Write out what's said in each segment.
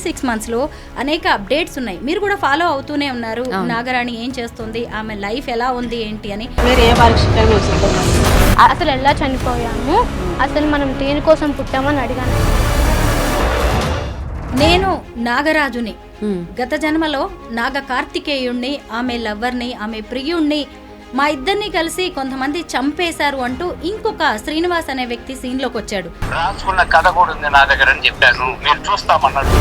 6 monthsలో అనేక అప్డేట్స్ ఉన్నాయి. మీరు కూడా ఫాలో అవుతూనే ఉన్నారు. నాగరాణి ఏం చేస్తుంది, ఆమె లైఫ్ ఎలా ఉంది ఏంటి అని. అసలు ఎలా చనిపోయాము, అసలు మనం దేనికోసం పుట్టామని అడిగాను. నేను నాగరాజుని, గత జన్మలో నాగ కార్తికేయుణ్ణి, ఆమె లవ్వర్ని, ఆమె ప్రియుణ్ణి, మా ఇద్దరిని కలిసి కొంతమంది చంపేశారు అంటూ ఇంకొక శ్రీనివాస్ అనే వ్యక్తి సీన్ లోకి వచ్చాడు. రాసుకున్న కథ కూడా ఉంది నా దగ్గర అని చెప్పాను, మీరు చూస్తామన్నాడు.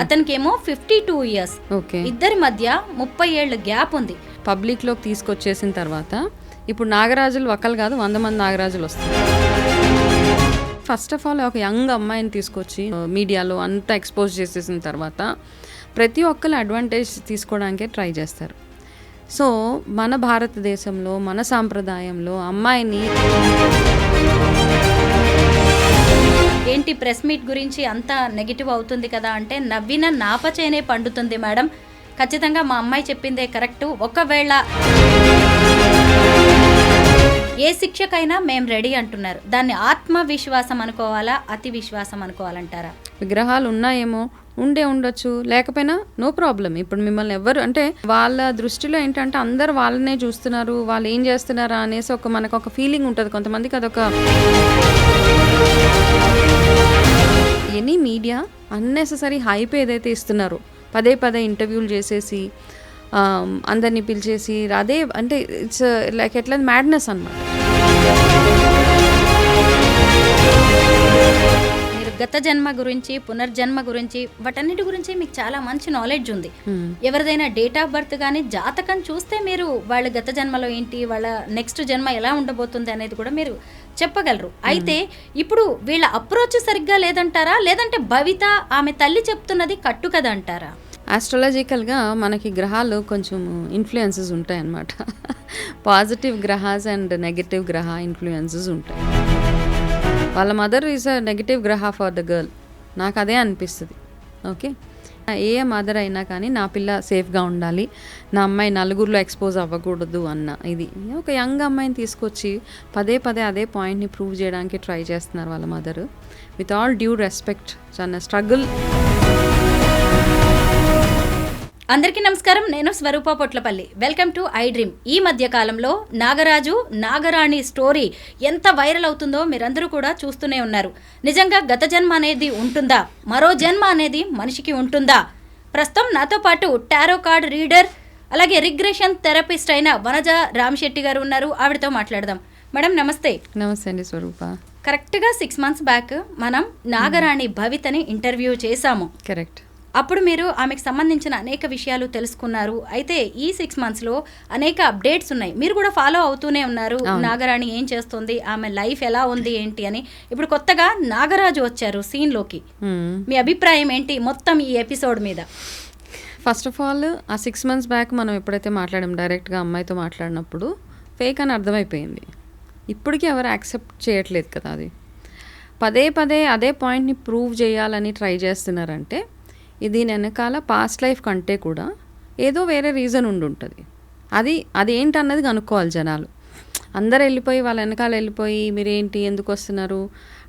అతనికేమో 52 years. ఇద్దరి మధ్య 30 ఏళ్ల గ్యాప్ ఉంది. పబ్లిక్ లోకి తీసుకొచ్చేసిన తర్వాత ఇప్పుడు నాగరాజులు ఒక్కలు కాదు, 100 మంది నాగరాజులు వస్తారు. ఫస్ట్ ఆఫ్ ఆల్ ఒక యంగ్ అమ్మాయిని తీసుకొచ్చి మీడియాలో అంతా ఎక్స్పోజ్ చేసేసిన తర్వాత ప్రతి ఒక్కరు అడ్వాంటేజ్ తీసుకోవడానికే ట్రై చేస్తారు. సో మన భారతదేశంలో, మన సాంప్రదాయంలో అమ్మాయిని ఏంటి ప్రెస్ మీట్ గురించి అంత నెగిటివ్ అవుతుంది కదా అంటే, నవ్విన నాపచేనే పండుతుంది మేడం. ఖచ్చితంగా మా అమ్మాయి చెప్పిందే కరెక్టు. ఒకవేళ ఏ శిక్షకైనా మేము రెడీ అంటున్నారు. దాన్ని ఆత్మవిశ్వాసం అనుకోవాలా, అతి విశ్వాసం అనుకోవాలంటారా? విగ్రహాలు ఉన్నాయేమో, ఉండొచ్చు, లేకపోయినా నో ప్రాబ్లం. ఇప్పుడు మిమ్మల్ని ఎవరు అంటే వాళ్ళ దృష్టిలో ఏంటంటే అందరు వాళ్ళనే చూస్తున్నారు, వాళ్ళు ఏం చేస్తున్నారా అనేసి మనకు ఒక ఫీలింగ్ ఉంటుంది కొంతమందికి. అదొక ఎనీ మీడియా అన్నెసెసరీ హైప్ ఏదైతే ఇస్తున్నారో, పదే ఇంటర్వ్యూలు చేసేసి అందరినీ పిలిచేసి, అదే అంటే ఇట్స్ లైక్ ఎట్లా మ్యాడ్నెస్ అన్నమాట. మీరు గత జన్మ గురించి, పునర్జన్మ గురించి, వాటన్నిటి గురించి మీకు చాలా మంచి నాలెడ్జ్ ఉంది. ఎవరిదైనా డేట్ ఆఫ్ బర్త్ కానీ జాతకం చూస్తే మీరు వాళ్ళ గత జన్మలో ఏంటి, వాళ్ళ నెక్స్ట్ జన్మ ఎలా ఉండబోతుంది అనేది కూడా మీరు చెప్పగలరు. అయితే ఇప్పుడు వీళ్ళ అప్రోచ్ సరిగ్గా లేదంటారా, లేదంటే భవిత ఆమె తల్లి చెప్తున్నది కట్టు కదా అంటారా? ఆస్ట్రాలజికల్గా మనకి గ్రహాలు కొంచెం ఇన్ఫ్లుయెన్సెస్ ఉంటాయన్నమాట. పాజిటివ్ గ్రహాస్ అండ్ నెగటివ్ గ్రహ ఇన్ఫ్లుయెన్సెస్ ఉంటాయి. వాళ్ళ మదర్ ఈజ్ అ నెగటివ్ గ్రహ ఫర్ ద గర్ల్, నాకు అదే అనిపిస్తుంది. ఓకే, ఏ మదర్ అయినా కానీ నా పిల్ల సేఫ్గా ఉండాలి, నా అమ్మాయి నలుగురిలో ఎక్స్పోజ్ అవ్వకూడదు అన్న ఇది. ఒక యంగ్ అమ్మాయిని తీసుకొచ్చి పదే అదే పాయింట్ని ప్రూవ్ చేయడానికి ట్రై చేస్తున్నారు వాళ్ళ mother. With all due respect, చాలా స్ట్రగుల్. అందరికీ నమస్కారం, నేను Swaroopa Potlapalli. Welcome to I dream. ఈ మధ్య కాలంలో నాగరాజు నాగరాణి స్టోరీ ఎంత వైరల్ అవుతుందో మీరందరూ కూడా చూస్తూనే ఉన్నారు. నిజంగా గత జన్మ అనేది ఉంటుందా, మరో జన్మ అనేది మనిషికి ఉంటుందా? ప్రస్తుతం నాతో పాటు టారో కార్డ్ రీడర్, అలాగే రిగ్రెషన్ థెరపిస్ట్ అయిన వనజ రామశెట్టి గారు ఉన్నారు. ఆవిడతో మాట్లాడదాం. మేడం నమస్తే. నమస్తే అండి స్వరూప. కరెక్ట్గా 6 months బ్యాక్ మనం నాగరాణి భవితని ఇంటర్వ్యూ చేశాము. కరెక్ట్. అప్పుడు మీరు ఆమెకు సంబంధించిన అనేక విషయాలు తెలుసుకున్నారు. అయితే ఈ 6 monthsలో అనేక అప్డేట్స్ ఉన్నాయి. మీరు కూడా ఫాలో అవుతూనే ఉన్నారు. నాగరాణి ఏం చేస్తుంది, ఆమె లైఫ్ ఎలా ఉంది ఏంటి అని. ఇప్పుడు కొత్తగా నాగరాజు వచ్చారు సీన్లోకి. మీ అభిప్రాయం ఏంటి మొత్తం ఈ ఎపిసోడ్ మీద? ఫస్ట్ ఆఫ్ ఆల్ ఆ 6 months బ్యాక్ మనం ఎప్పుడైతే మాట్లాడాం, డైరెక్ట్గా అమ్మాయితో మాట్లాడినప్పుడు ఫేక్ అని అర్థమైపోయింది. ఇప్పటికీ ఎవరు యాక్సెప్ట్ చేయట్లేదు కదా. అది పదే అదే పాయింట్ని ప్రూవ్ చేయాలని ట్రై చేస్తున్నారంటే ఇది వెనకాల పాస్ట్ లైఫ్ కంటే కూడా ఏదో వేరే రీజన్ ఉంటుంది. అది ఏంటన్నది కనుక్కోవాలి జనాలు. అందరు వెళ్ళిపోయి వాళ్ళ వెనకాల వెళ్ళిపోయి మీరేంటి ఎందుకు వస్తున్నారు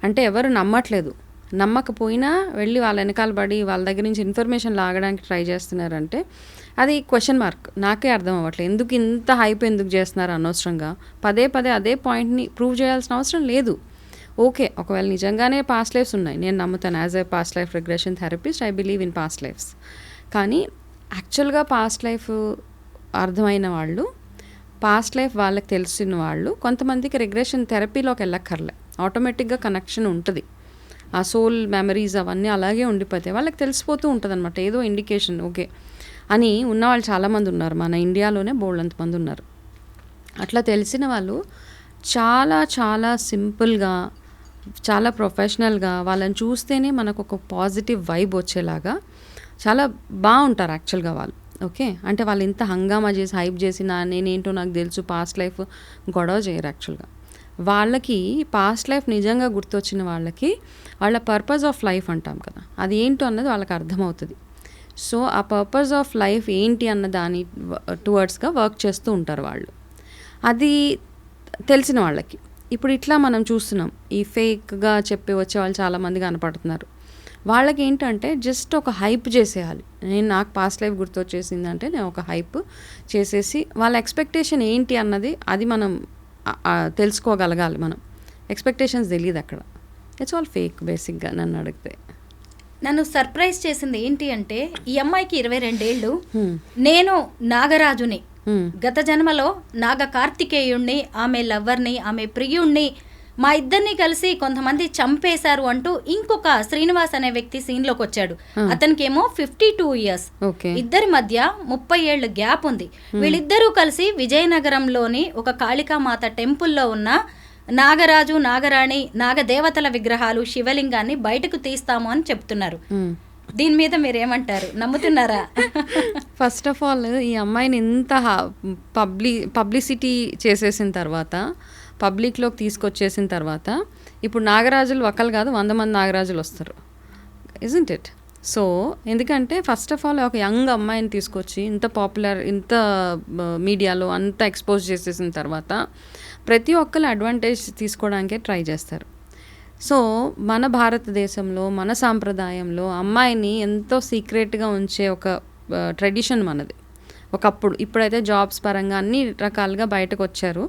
అంటే ఎవరు నమ్మట్లేదు. నమ్మకపోయినా వెళ్ళి వాళ్ళ వెనకాల పడి వాళ్ళ దగ్గర నుంచి ఇన్ఫర్మేషన్ లాగడానికి ట్రై చేస్తున్నారంటే అది క్వశ్చన్ మార్క్. నాకే అర్థం అవ్వట్లేదు ఎందుకు ఇంత హైప్ ఎందుకు చేస్తున్నారు అనవసరంగా. పదే అదే పాయింట్ని ప్రూవ్ చేయాల్సిన అవసరం లేదు. ఓకే, ఒకవేళ నిజంగానే పాస్ట్ లైఫ్స్ ఉన్నాయి, నేను నమ్ముతాను. As a past life regression therapist I believe in past lives. కానీ యాక్చువల్గా పాస్ట్ లైఫ్ అర్థమైన వాళ్ళు, పాస్ట్ లైఫ్ వాళ్ళకి తెలిసిన వాళ్ళు కొంతమందికి రిగ్రెషన్ థెరపీలోకి వెళ్ళక్కర్లే, ఆటోమేటిక్గా కనెక్షన్ ఉంటుంది. ఆ సోల్ మెమరీస్ అవన్నీ అలాగే ఉండిపోతాయి, వాళ్ళకి తెలిసిపోతూ ఉంటుంది అనమాట. ఏదో ఇండికేషన్ ఓకే అని ఉన్నవాళ్ళు చాలామంది ఉన్నారు. మన ఇండియాలోనే బోల్డంతమంది ఉన్నారు. అట్లా తెలిసిన వాళ్ళు చాలా సింపుల్గా, చాలా ప్రొఫెషనల్గా వాళ్ళని చూస్తేనే మనకు ఒక పాజిటివ్ వైబ్ వచ్చేలాగా చాలా బాగుంటారు యాక్చువల్గా వాళ్ళు. ఓకే, అంటే వాళ్ళు ఇంత హంగామా చేసి హైప్ చేసి నేనేంటో నాకు తెలుసు పాస్ట్ లైఫ్ గొడవ చేయరు. యాక్చువల్గా వాళ్ళకి పాస్ట్ లైఫ్ నిజంగా గుర్తొచ్చిన వాళ్ళకి వాళ్ళ పర్పస్ ఆఫ్ లైఫ్ అంటాం కదా, అది ఏంటో అన్నది వాళ్ళకి అర్థమవుతుంది. సో ఆ పర్పస్ ఆఫ్ లైఫ్ ఏంటి అన్న దాని టువర్డ్స్గా వర్క్ చేస్తూ ఉంటారు వాళ్ళు. అది తెలిసిన వాళ్ళకి. ఇప్పుడు ఇట్లా మనం చూస్తున్నాం, ఈ ఫేక్గా చెప్పి వచ్చే వాళ్ళు చాలామంది కనపడుతున్నారు. వాళ్ళకి ఏంటంటే జస్ట్ ఒక హైప్ చేసేయాలి. నాకు పాస్ట్ లైఫ్ గుర్తొచ్చేసిందంటే నేను ఒక హైప్ చేసేసి వాళ్ళ ఎక్స్పెక్టేషన్ ఏంటి అన్నది అది మనం తెలుసుకోగలగాలి. మనం ఎక్స్పెక్టేషన్స్ తెలియదు అక్కడ. ఇట్స్ ఆల్ ఫేక్ బేసిక్గా నన్ను అడిగితే. నన్ను సర్ప్రైజ్ చేసింది ఏంటి అంటే ఈ అమ్మాయికి 22 ఏళ్ళు. నేను నాగరాజుని గత జన్మలో నాగ కార్తికేయుణ్ణి, ఆమె లవ్వర్ని, ఆమె ప్రియుణ్ణి, మా ఇద్దరిని కలిసి కొంతమంది చంపేశారు అంటూ ఇంకొక శ్రీనివాస్ అనే వ్యక్తి సీన్లోకి వచ్చాడు. అతనికేమో 52 ఇయర్స్. ఇద్దరి మధ్య 30 ఏళ్ళ గ్యాప్ ఉంది. వీళ్ళిద్దరూ కలిసి విజయనగరంలోని ఒక కాళికామాత టెంపుల్లో ఉన్న నాగరాజు, నాగరాణి, నాగదేవతల విగ్రహాలు, శివలింగాన్ని బయటకు తీస్తాము అని చెప్తున్నారు. దీని మీద మీరేమంటారు? నమ్ముతున్నారా? ఫస్ట్ ఆఫ్ ఆల్ ఈ అమ్మాయిని ఇంత పబ్లిసిటీ చేసేసిన తర్వాత, పబ్లిక్లోకి తీసుకొచ్చేసిన తర్వాత, ఇప్పుడు నాగరాజులు ఒకళ్ళు కాదు 100 మంది నాగరాజులు వస్తారు. Isn't it? సో ఎందుకంటే ఫస్ట్ ఆఫ్ ఆల్ ఒక యంగ్ అమ్మాయిని తీసుకొచ్చి ఇంత పాపులర్, ఇంత మీడియాలో అంత ఎక్స్పోజ్ చేసేసిన తర్వాత ప్రతి ఒక్కరు అడ్వాంటేజ్ తీసుకోవడానికే ట్రై చేస్తారు. సో మన భారతదేశంలో, మన సాంప్రదాయంలో అమ్మాయిని ఎంతో సీక్రెట్గా ఉంచే ఒక ట్రెడిషన్ మనది ఒకప్పుడు. ఇప్పుడైతే జాబ్స్ పరంగా అన్ని రకాలుగా బయటకు వచ్చారు.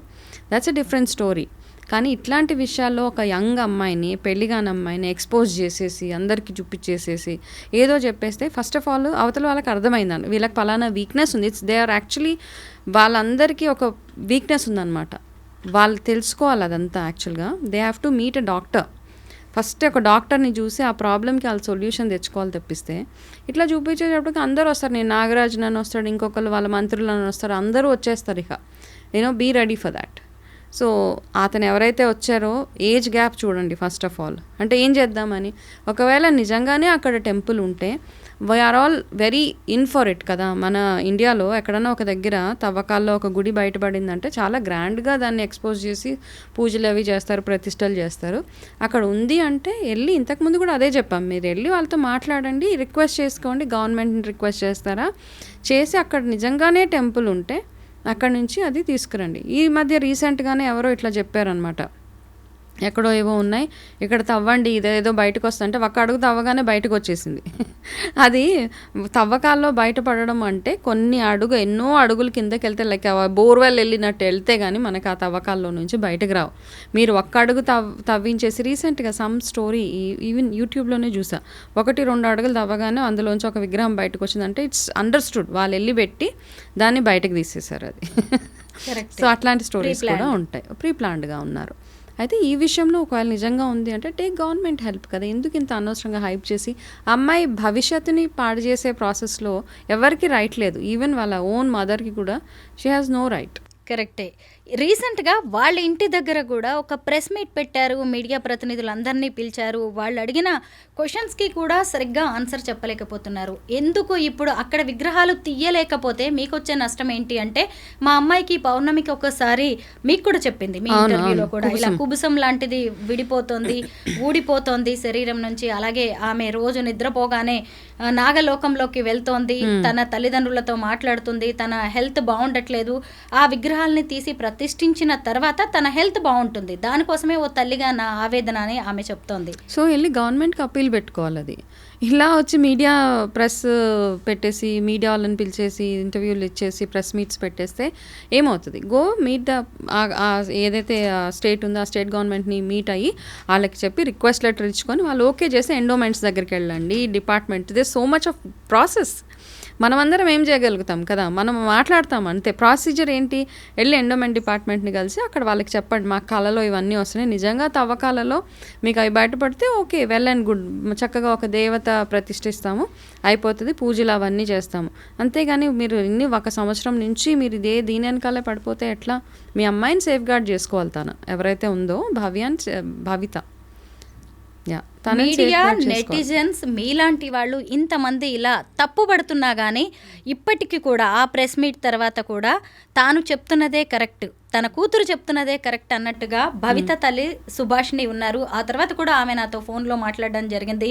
That's a different story. కానీ ఇట్లాంటి విషయాల్లో ఒక యంగ్ అమ్మాయిని, పెళ్లిగాని అమ్మాయిని ఎక్స్పోజ్ చేసేసి అందరికీ చూపించేసేసి ఏదో చెప్పేస్తే ఫస్ట్ ఆఫ్ ఆల్ అవతల వాళ్ళకి అర్థమైందండి వీళ్ళకి పలానా వీక్నెస్ ఉంది. ఇట్స్ దే ఆర్ యాక్చువల్లీ వాళ్ళందరికీ ఒక వీక్నెస్ ఉందన్నమాట. వాళ్ళు తెలుసుకోవాలి అదంతా. యాక్చువల్గా they have to meet a doctor. First ఒక డాక్టర్ని చూసి ఆ ప్రాబ్లమ్కి వాళ్ళు సొల్యూషన్ తెచ్చుకోవాలి. తప్పిస్తే ఇట్లా చూపించేటప్పటికి అందరూ వస్తారు. నేను నాగరాజు అని వస్తాడు, ఇంకొకరు వాళ్ళ మంత్రులను వస్తారు, అందరూ వచ్చేస్తారు. ఇక be ready for that. So అతను ఎవరైతే వచ్చారో ఏజ్ గ్యాప్ చూడండి ఫస్ట్ ఆఫ్ ఆల్. అంటే ఏం చేద్దామని, ఒకవేళ నిజంగానే అక్కడ టెంపుల్ ఉంటే we are all very in for it కదా. మన ఇండియాలో ఎక్కడన్నా ఒక దగ్గర తవ్వకాల్లో ఒక గుడి బయటపడిందంటే చాలా గ్రాండ్గా దాన్ని ఎక్స్పోజ్ చేసి పూజలు అవి చేస్తారు, ప్రతిష్టలు చేస్తారు. అక్కడ ఉంది అంటే వెళ్ళి, ఇంతకుముందు కూడా అదే చెప్పాం, మీరు వెళ్ళి వాళ్ళతో మాట్లాడండి, రిక్వెస్ట్ చేసుకోండి. గవర్నమెంట్ని రిక్వెస్ట్ చేస్తారా, చేసి అక్కడ నిజంగానే టెంపుల్ ఉంటే అక్కడ నుంచి అది తీసుకురండి. ఈ మధ్య రీసెంట్గానే ఎవరో ఇట్లా చెప్పారనమాట, ఎక్కడో ఏవో ఉన్నాయి ఇక్కడ తవ్వండి, ఇదేదో బయటకు వస్తుంటే ఒక అడుగు తవ్వగానే బయటకు వచ్చేసింది. అది తవ్వకాల్లో బయటపడడం అంటే ఎన్నో అడుగులు కిందకి వెళ్తే, లైక్ బోర్వెల్ వెళ్ళినట్టు వెళ్తే కానీ మనకు ఆ తవ్వకాల్లో నుంచి బయటకు రావు. మీరు ఒక్క అడుగు తవ్వించేసి, రీసెంట్గా సమ్ స్టోరీ ఈవెన్ యూట్యూబ్లోనే చూసా, 1-2 అడుగులు తవ్వగానే అందులోంచి ఒక విగ్రహం బయటకు వచ్చిందంటే ఇట్స్ అండర్స్టూడ్, వాళ్ళు వెళ్ళి పెట్టి దాన్ని బయటకు తీసేశారు. అది సో అట్లాంటి స్టోరీస్ కూడా ఉంటాయి. ప్రీ ప్లాన్డ్గా ఉన్నారు. అయితే ఈ విషయంలో ఒకవేళ నిజంగా ఉంది అంటే టేక్ గవర్నమెంట్ హెల్ప్ కదా. ఎందుకు ఇంత అనవసరంగా హైప్ చేసి అమ్మాయి భవిష్యత్తుని పాడు చేసే ప్రాసెస్లో ఎవరికి రైట్ లేదు. ఈవెన్ వాళ్ళ ఓన్ మదర్కి కూడా షీ హ్యాస్ నో రైట్. కరెక్టే. రీసెంట్గా వాళ్ళ ఇంటి దగ్గర కూడా ఒక ప్రెస్ మీట్ పెట్టారు, మీడియా ప్రతినిధులందరినీ పిలిచారు. వాళ్ళు అడిగిన క్వశ్చన్స్కి కూడా సరిగ్గా ఆన్సర్ చెప్పలేకపోతున్నారు. ఎందుకు ఇప్పుడు అక్కడ విగ్రహాలు తీయలేకపోతే మీకు వచ్చే నష్టం ఏంటి అంటే, మా అమ్మాయికి పౌర్ణమికి ఒకసారి మీకు కూడా చెప్పింది మీ ఇంటర్వ్యూలో కూడా, ఇలా కుబుసం లాంటిది విడిపోతుంది, ఊడిపోతోంది శరీరం నుంచి. అలాగే ఆమె రోజు నిద్రపోగానే నాగలోకంలోకి వెళ్తోంది, తన తల్లిదండ్రులతో మాట్లాడుతుంది, తన హెల్త్ బాగుండట్లేదు, ఆ విగ్రహాలని తీసి ప్రతిష్ఠించిన తర్వాత తన హెల్త్ బాగుంటుంది, దానికోసమే ఓ తల్లిగా నా ఆవేదన అని ఆమె చెప్తోంది. సో వెళ్ళి గవర్నమెంట్కి అప్పీల్ పెట్టుకోవాలి. అది ఇలా వచ్చి మీడియా ప్రెస్ పెట్టేసి, మీడియా వాళ్ళని పిలిచేసి ఇంటర్వ్యూలు ఇచ్చేసి ప్రెస్ మీట్స్ పెట్టేస్తే ఏమవుతుంది? గో మీట్ ద ఏదైతే స్టేట్ ఉందో ఆ స్టేట్ గవర్నమెంట్ని మీట్ అయ్యి వాళ్ళకి చెప్పి రిక్వెస్ట్ లెటర్ ఇచ్చుకొని వాళ్ళు ఓకే చేసి ఎండోమెంట్స్ దగ్గరికి వెళ్ళండి, department. They so much of process. మనమందరం ఏం చేయగలుగుతాం కదా, మనం మాట్లాడతాం అంతే. ప్రొసీజర్ ఏంటి? వెళ్ళి ఎండోమెంట్ డిపార్ట్మెంట్ని కలిసి అక్కడ వాళ్ళకి చెప్పండి, మా కళలో ఇవన్నీ వస్తున్నాయి, నిజంగా తవ్వకాలలో మీకు అవి బయటపడితే ఓకే, వెల్ అండ్ గుడ్, చక్కగా ఒక దేవత ప్రతిష్ఠిస్తాము, అయిపోతుంది, పూజలు అవన్నీ చేస్తాము. అంతేగాని మీరు ఒక సంవత్సరం నుంచి మీరు దీని వెనకాలే పడిపోతే ఎట్లా? మీ అమ్మాయిని సేఫ్ గార్డ్ చేసుకోవాలి. తను ఎవరైతే ఉందో భవిత, మీడియా, నెటిజన్స్, మీలాంటి వాళ్ళు ఇంతమంది ఇలా తప్పుపడుతున్నా కానీ ఇప్పటికీ కూడా ఆ ప్రెస్ మీట్ తర్వాత కూడా తాను చెప్తున్నదే కరెక్ట్, తన కూతురు చెప్తున్నదే కరెక్ట్ అన్నట్టుగా భవిత తల్లి సుభాషిణి ఉన్నారు. ఆ తర్వాత కూడా ఆమె నాతో ఫోన్లో మాట్లాడడం జరిగింది.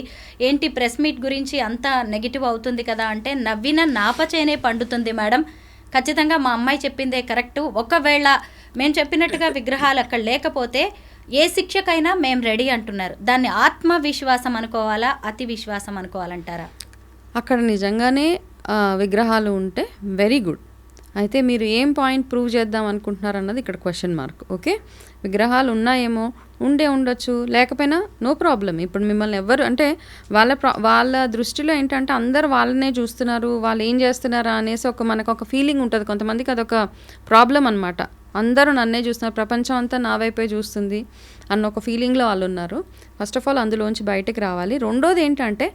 ఏంటి ప్రెస్ మీట్ గురించి అంత నెగిటివ్ అవుతుంది కదా అంటే, నవ్విన నాపచేనే పండుతుంది మేడం, ఖచ్చితంగా మా అమ్మాయి చెప్పిందే కరెక్టు. ఒకవేళ మేము చెప్పినట్టుగా విగ్రహాలు అక్కడ లేకపోతే ఏ శిక్షకైనా మేము రెడీ అంటున్నారు. దాన్ని ఆత్మవిశ్వాసం అనుకోవాలా, అతి విశ్వాసం అనుకోవాలంటారా? అక్కడ నిజంగానే విగ్రహాలు ఉంటే వెరీ గుడ్. అయితే మీరు ఏం పాయింట్ ప్రూవ్ చేద్దాం అనుకుంటున్నారు అన్నది ఇక్కడ క్వశ్చన్ మార్క్. ఓకే, విగ్రహాలు ఉన్నాయేమో, ఉండొచ్చు, లేకపోయినా నో ప్రాబ్లం. ఇప్పుడు మిమ్మల్ని ఎవరు అంటే వాళ్ళ దృష్టిలో ఏంటంటే అందరు వాళ్ళనే చూస్తున్నారు, వాళ్ళు ఏం చేస్తున్నారా అనేసి మనకు ఒక ఫీలింగ్ ఉంటుంది. కొంతమందికి అదొక ప్రాబ్లం అనమాట. అందరూ నన్నే చూస్తున్నారు, ప్రపంచం అంతా నా వైపే చూస్తుంది అన్న ఒక ఫీలింగ్లో వాళ్ళు ఉన్నారు. ఫస్ట్ ఆఫ్ ఆల్ అందులోంచి బయటకు రావాలి. రెండోది ఏంటంటే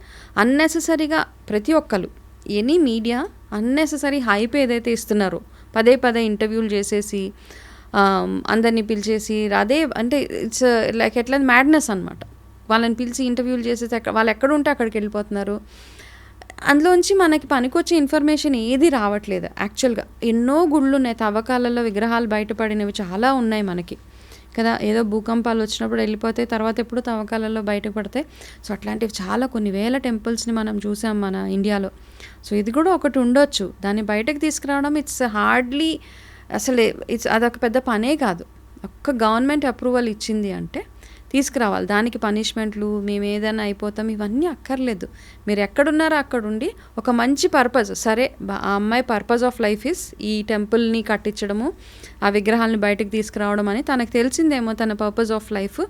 అన్నెసెసరీగా ప్రతి ఒక్కరు ఎనీ మీడియా అన్నెసెసరీ హైప్ ఏదైతే ఇస్తున్నారో, పదే ఇంటర్వ్యూలు చేసేసి అందరినీ పిలిచేసి, అదే అంటే ఇట్స్ లైక్ ఎట్లా మ్యాడ్నెస్ అనమాట. వాళ్ళని పిలిచి ఇంటర్వ్యూలు చేసేసి వాళ్ళు ఎక్కడ ఉంటే అక్కడికి వెళ్ళిపోతున్నారు. అందులోంచి మనకి పనికొచ్చే ఇన్ఫర్మేషన్ ఏది రావట్లేదు. యాక్చువల్గా ఎన్నో గుళ్ళు ఉన్నాయి, తవ్వకాలలో విగ్రహాలు బయటపడినవి చాలా ఉన్నాయి మనకి కదా. ఏదో భూకంపాలు వచ్చినప్పుడు వెళ్ళిపోతే తర్వాత ఎప్పుడు తవ్వకాలలో బయటపడతాయి. సో అట్లాంటివి చాలా కొన్ని వేల టెంపుల్స్ని మనం చూసాం మన ఇండియాలో. సో ఇది కూడా ఒకటి ఉండొచ్చు. దాన్ని బయటకు తీసుకురావడం ఇట్స్ హార్డ్లీ అసలు అదొక పెద్ద పనే కాదు. ఒక్క గవర్నమెంట్ అప్రూవల్ ఇచ్చింది అంటే తీసుకురావాలి. దానికి పనిష్మెంట్లు, మేము ఏదైనా అయిపోతాం, ఇవన్నీ అక్కర్లేదు. మీరు ఎక్కడున్నారో అక్కడుండి ఒక మంచి పర్పస్, సరే ఆ అమ్మాయి పర్పస్ ఆఫ్ లైఫ్ ఇస్ ఈ టెంపుల్ని కట్టించడము, ఆ విగ్రహాలను బయటకు తీసుకురావడం అని తనకు తెలిసిందేమో తన purpose of life.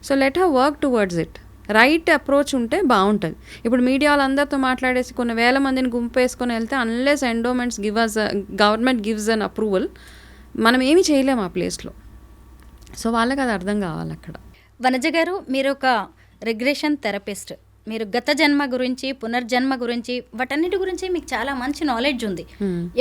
So let her work towards it. Right approach ఉంటే బాగుంటుంది. ఇప్పుడు మీడియా వాళ్ళందరితో మాట్లాడేసి కొన్ని వేల మందిని గుంపేసుకొని వెళ్తే unless endowments government gives an approval, మనం ఏమీ చేయలేము ఆ ప్లేస్లో. సో వాళ్ళకి అది అర్థం కావాలి అక్కడ. వనజ గారు, మీరు ఒక రిగ్రెషన్ థెరపిస్ట్. మీరు గత జన్మ గురించి, పునర్జన్మ గురించి, వాటన్నిటి గురించి మీకు చాలా మంచి నాలెడ్జ్ ఉంది.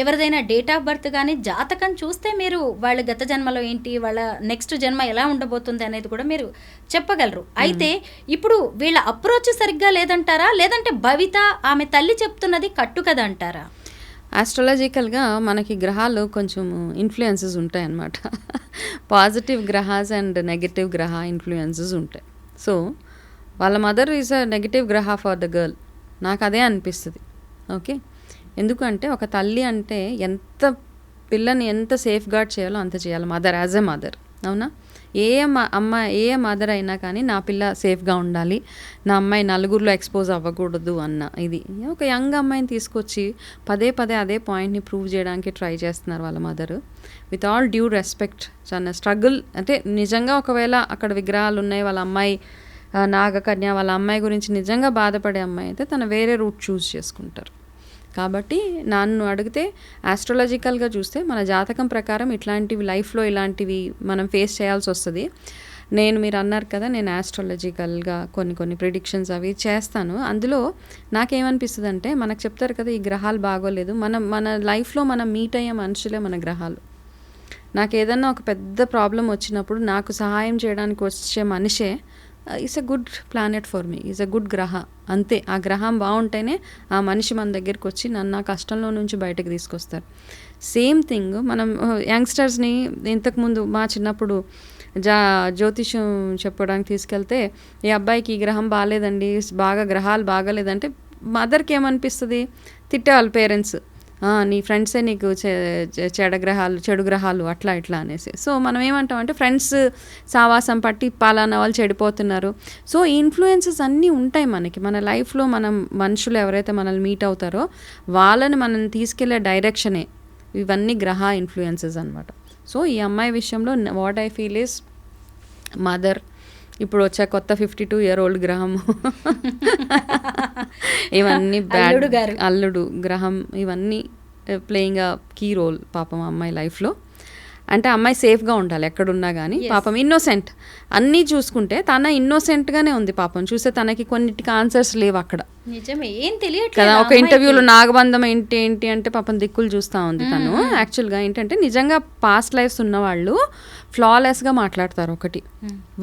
ఎవరిదైనా డేట్ ఆఫ్ బర్త్ కానీ జాతకం చూస్తే మీరు వాళ్ళ గత జన్మలో ఏంటి, వాళ్ళ నెక్స్ట్ జన్మ ఎలా ఉండబోతుంది అనేది కూడా మీరు చెప్పగలరు. అయితే ఇప్పుడు వీళ్ళ అప్రోచ్ సరిగ్గా లేదంటారా, లేదంటే భవిత ఆమె తల్లి చెప్తున్నది కట్టు కదా అంటారా? ఆస్ట్రాలజికల్గా మనకి గ్రహాలు కొంచెం ఇన్ఫ్లుయెన్సెస్ ఉంటాయన్నమాట. పాజిటివ్ గ్రహాస్ అండ్ నెగటివ్ గ్రహ ఇన్ఫ్లుయెన్సెస్ ఉంటాయి. సో వాళ్ళ మదర్ ఈజ్ అ నెగటివ్ గ్రహ ఫర్ ద గర్ల్. నాకు అదే అనిపిస్తుంది. ఓకే, ఎందుకంటే ఒక తల్లి అంటే పిల్లని ఎంత సేఫ్ గార్డ్ చేయాలో అంత చేయాలి మదర్, యాజ్ ఎ మదర్. అవునా? ఏ మదర్ అయినా కానీ నా పిల్ల సేఫ్గా ఉండాలి, నా అమ్మాయి నలుగురిలో ఎక్స్పోజ్ అవ్వకూడదు అన్న ఇది. ఒక యంగ్ అమ్మాయిని తీసుకొచ్చి పదే అదే పాయింట్ని ప్రూవ్ చేయడానికి ట్రై చేస్తున్నారు వాళ్ళ mother. With all due respect, చాలా స్ట్రగుల్. అంటే నిజంగా ఒకవేళ అక్కడ విగ్రహాలు ఉన్నాయి, వాళ్ళ అమ్మాయి నాగకన్య, వాళ్ళ అమ్మాయి గురించి నిజంగా బాధపడే అమ్మాయి అయితే తను వేరే రూట్ చూస్ చేసుకుంటారు. కాబట్టి నన్ను అడిగితే ఆస్ట్రాలజికల్గా చూస్తే మన జాతకం ప్రకారం ఇట్లాంటివి లైఫ్లో ఇలాంటివి మనం ఫేస్ చేయాల్సి వస్తుంది. మీరు అన్నారు కదా, నేను ఆస్ట్రాలజికల్గా కొన్ని ప్రిడిక్షన్స్ అవి చేస్తాను. అందులో నాకేమనిపిస్తుంది అంటే, మనకు చెప్తారు కదా ఈ గ్రహాలు బాగోలేదు, మన లైఫ్లో మనం మీట్ అయ్యే మనుషులే మన గ్రహాలు. నాకు ఏదన్నా ఒక పెద్ద ప్రాబ్లం వచ్చినప్పుడు నాకు సహాయం చేయడానికి వచ్చే మనిషే is a good planet for me, is a good గ్రహ. అంతే, ఆ గ్రహం బాగుంటేనే ఆ మనిషి మన దగ్గరికి వచ్చి నన్ను ఆ కష్టంలో నుంచి బయటకు తీసుకొస్తారు. సేమ్ థింగ్ మనం యంగ్స్టర్స్ని ఇంతకుముందు మా చిన్నప్పుడు జ్యోతిష్యం చెప్పడానికి తీసుకెళ్తే, ఈ అబ్బాయికి ఈ గ్రహం బాగాలేదండి, గ్రహాలు బాగాలేదంటే మదర్కి ఏమనిపిస్తుంది? తిట్టేవాళ్ళు పేరెంట్స్, నీ ఫ్రెండ్సే నీకు చెడు గ్రహాలు అట్లా ఇట్లా అనేసి. సో మనం ఏమంటాం అంటే, ఫ్రెండ్స్ సావాసం పట్టి పలానా వాళ్ళు చెడిపోతున్నారు. సో ఈ ఇన్ఫ్లుయెన్సెస్ అన్నీ ఉంటాయి మనకి మన లైఫ్లో. మనం మనుషులు ఎవరైతే మనల్ని మీట్ అవుతారో వాళ్ళని మనం తీసుకెళ్లే డైరెక్షనే ఇవన్నీ గ్రహ ఇన్ఫ్లుయెన్సెస్ అనమాట. సో ఈ అమ్మాయి విషయంలో what I feel is mother, ఇప్పుడు వచ్చే కొత్త 52-year-old గ్రహము, ఇవన్నీ అల్లుడు గ్రహం, ఇవన్నీ ప్లేయింగ్ అ కీ రోల్ పాపం అమ్మాయి లైఫ్లో. అంటే అమ్మాయి సేఫ్గా ఉండాలి ఎక్కడున్నా కానీ. పాపం ఇన్నోసెంట్, అన్నీ చూసుకుంటే తన ఇన్నోసెంట్గానే ఉంది పాపం. చూస్తే తనకి కొన్నిటికి ఆన్సర్స్ లేవు అక్కడ. నిజమే, ఏం తెలియదు కదా. ఒక ఇంటర్వ్యూలో నాగబంధం ఏంటి అంటే పాపం దిక్కులు చూస్తూ ఉంది తను. యాక్చువల్గా ఏంటంటే నిజంగా పాస్ట్ లైఫ్స్ ఉన్నవాళ్ళు ఫ్లాలెస్గా మాట్లాడతారు. ఒకటి,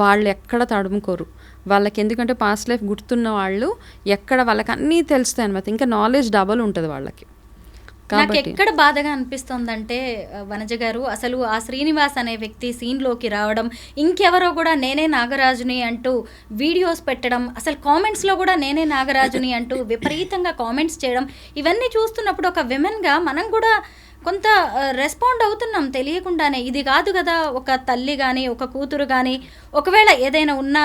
వాళ్ళు ఎక్కడ తడుముకోరు వాళ్ళకి, ఎందుకంటే పాస్ట్ లైఫ్ గుర్తున్న వాళ్ళు ఎక్కడ వాళ్ళకి అన్నీ తెలుస్తాయి అనమాట. ఇంకా నాలెడ్జ్ డబల్ ఉంటుంది వాళ్ళకి. నాకు ఎక్కడ బాధగా అనిపిస్తుందంటే వనజ గారు, అసలు ఆ శ్రీనివాస్ అనే వ్యక్తి సీన్లోకి రావడం, ఇంకెవరో కూడా నేనే నాగరాజుని అంటూ వీడియోస్ పెట్టడం, అసలు కామెంట్స్లో కూడా నేనే నాగరాజుని అంటూ విపరీతంగా కామెంట్స్ చేయడం, ఇవన్నీ చూస్తున్నప్పుడు ఒక విమెన్గా మనం కూడా కొంత రెస్పాండ్ అవుతున్నాం తెలియకుండానే. ఇది కాదు కదా ఒక తల్లి కానీ ఒక కూతురు కానీ ఒకవేళ ఏదైనా ఉన్నా